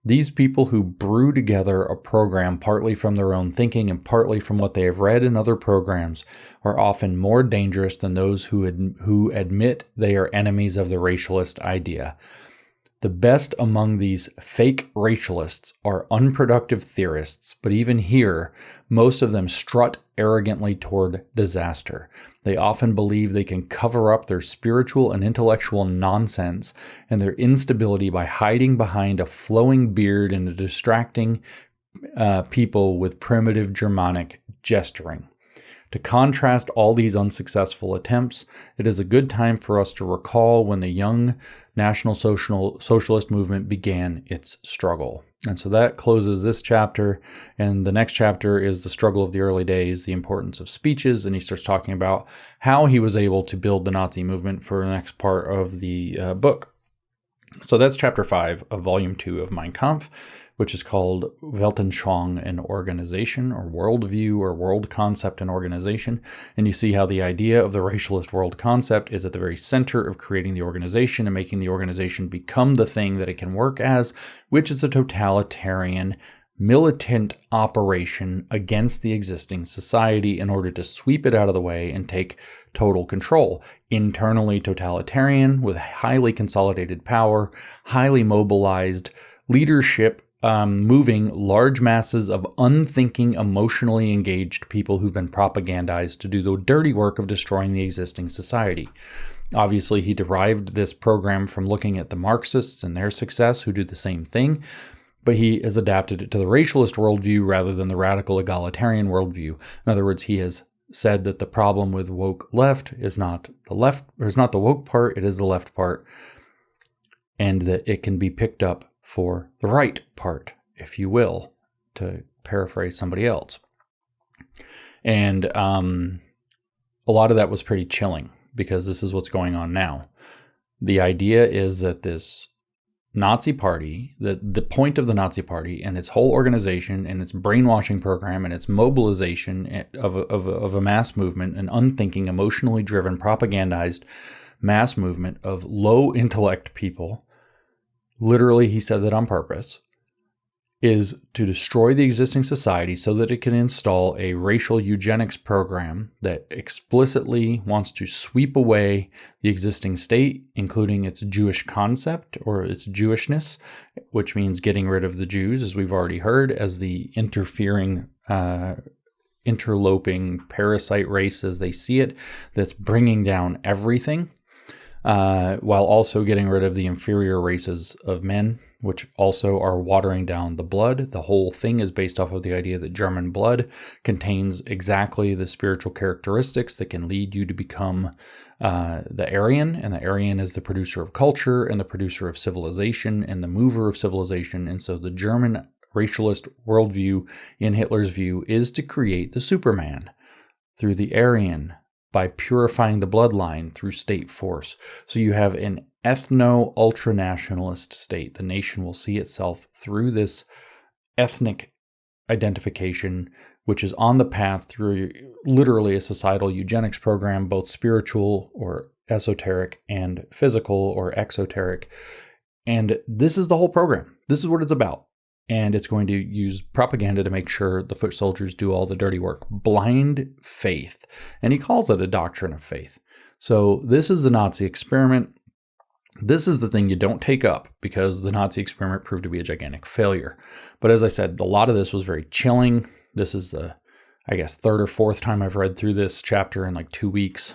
These people who brew together a program partly from their own thinking and partly from what they have read in other programs are often more dangerous than those who admit they are enemies of the racialist idea. The best among these fake racialists are unproductive theorists, but even here, most of them strut arrogantly toward disaster. They often believe they can cover up their spiritual and intellectual nonsense and their instability by hiding behind a flowing beard and distracting people with primitive Germanic gesturing. To contrast all these unsuccessful attempts, it is a good time for us to recall when the young National Socialist movement began its struggle. And so that closes this chapter, and the next chapter is the struggle of the early days, the importance of speeches, and he starts talking about how he was able to build the Nazi movement for the next part of the book. So that's chapter 5 of volume 2 of Mein Kampf, which is called Weltanschauung and Organization, or Worldview, or World Concept and Organization. And you see how the idea of the racialist world concept is at the very center of creating the organization and making the organization become the thing that it can work as, which is a totalitarian, militant operation against the existing society in order to sweep it out of the way and take total control. Internally totalitarian, with highly consolidated power, highly mobilized leadership, moving large masses of unthinking, emotionally engaged people who've been propagandized to do the dirty work of destroying the existing society. Obviously, he derived this program from looking at the Marxists and their success, who do the same thing, but he has adapted it to the racialist worldview rather than the radical egalitarian worldview. In other words, he has said that the problem with woke left is not the woke part, it is the left part, and that it can be picked up for the right part, if you will, to paraphrase somebody else. And a lot of that was pretty chilling, because this is what's going on now. The idea is that this Nazi party, the point of the Nazi party and its whole organization and its brainwashing program and its mobilization of a mass movement, an unthinking, emotionally driven, propagandized mass movement of low intellect people, literally, he said that on purpose, is to destroy the existing society so that it can install a racial eugenics program that explicitly wants to sweep away the existing state, including its Jewish concept or its Jewishness, which means getting rid of the Jews, as we've already heard, as the interfering, interloping parasite race as they see it, that's bringing down everything. While also getting rid of the inferior races of men, which also are watering down the blood. The whole thing is based off of the idea that German blood contains exactly the spiritual characteristics that can lead you to become the Aryan, and the Aryan is the producer of culture and the producer of civilization and the mover of civilization. And so the German racialist worldview, in Hitler's view, is to create the Superman through the Aryan, by purifying the bloodline through state force. So you have an ethno-ultranationalist state. The nation will see itself through this ethnic identification, which is on the path through literally a societal eugenics program, both spiritual or esoteric and physical or exoteric. And this is the whole program. This is what it's about. And it's going to use propaganda to make sure the foot soldiers do all the dirty work. Blind faith. And he calls it a doctrine of faith. So this is the Nazi experiment. This is the thing you don't take up because the Nazi experiment proved to be a gigantic failure. But as I said, a lot of this was very chilling. This is the, I guess, third or fourth time I've read through this chapter in like 2 weeks.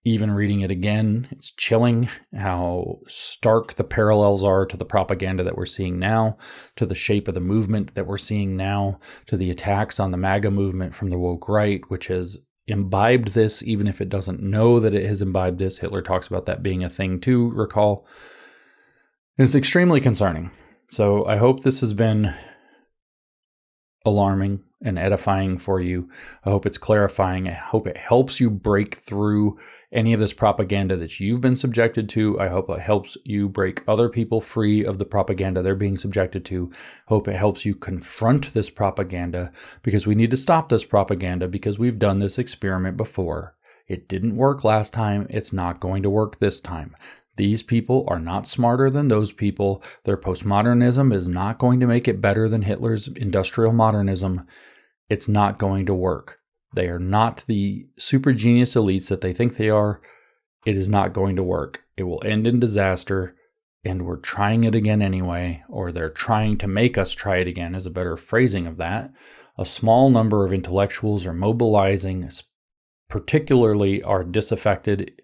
Even reading it again, it's chilling how stark the parallels are to the propaganda that we're seeing now, to the shape of the movement that we're seeing now, to the attacks on the MAGA movement from the woke right, which has imbibed this, even if it doesn't know that it has imbibed this. Hitler talks about that being a thing too, recall. And it's extremely concerning. So I hope this has been alarming and edifying for you. I hope it's clarifying. I hope it helps you break through any of this propaganda that you've been subjected to. I hope it helps you break other people free of the propaganda they're being subjected to. I hope it helps you confront this propaganda, because we need to stop this propaganda, because we've done this experiment before. It didn't work last time. It's not going to work this time. These people are not smarter than those people. Their postmodernism is not going to make it better than Hitler's industrial modernism. It's not going to work. They are not the super genius elites that they think they are. It is not going to work. It will end in disaster, and we're trying it again anyway, or they're trying to make us try it again is a better phrasing of that. A small number of intellectuals are mobilizing, particularly our disaffected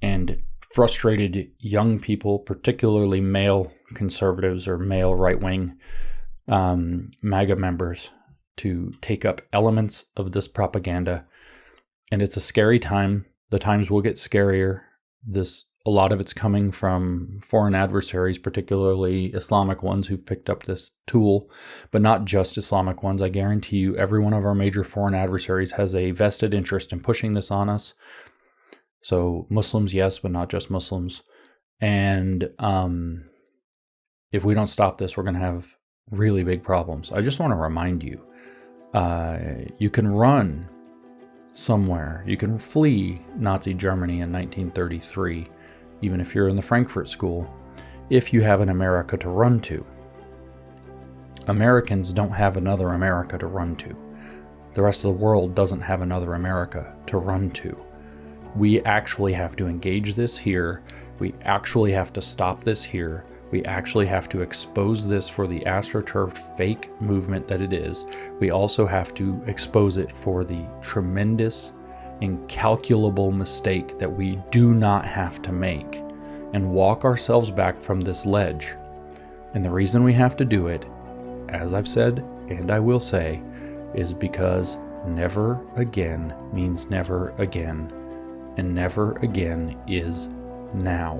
and frustrated young people, particularly male conservatives or male right-wing MAGA members, to take up elements of this propaganda. And it's a scary time. The times will get scarier. A lot of it's coming from foreign adversaries, particularly Islamic ones who've picked up this tool, but not just Islamic ones. I guarantee you every one of our major foreign adversaries has a vested interest in pushing this on us. So Muslims, yes, but not just Muslims. And if we don't stop this, we're going to have really big problems. I just want to remind you, you can run somewhere. You can flee Nazi Germany in 1933, even if you're in the Frankfurt School, if you have an America to run to. Americans don't have another America to run to. The rest of the world doesn't have another America to run to. We actually have to engage this here. We actually have to stop this here. We actually have to expose this for the astroturfed fake movement that it is. We also have to expose it for the tremendous, incalculable mistake that we do not have to make, and walk ourselves back from this ledge. And the reason we have to do it, as I've said, and I will say, is because never again means never again, and never again is now.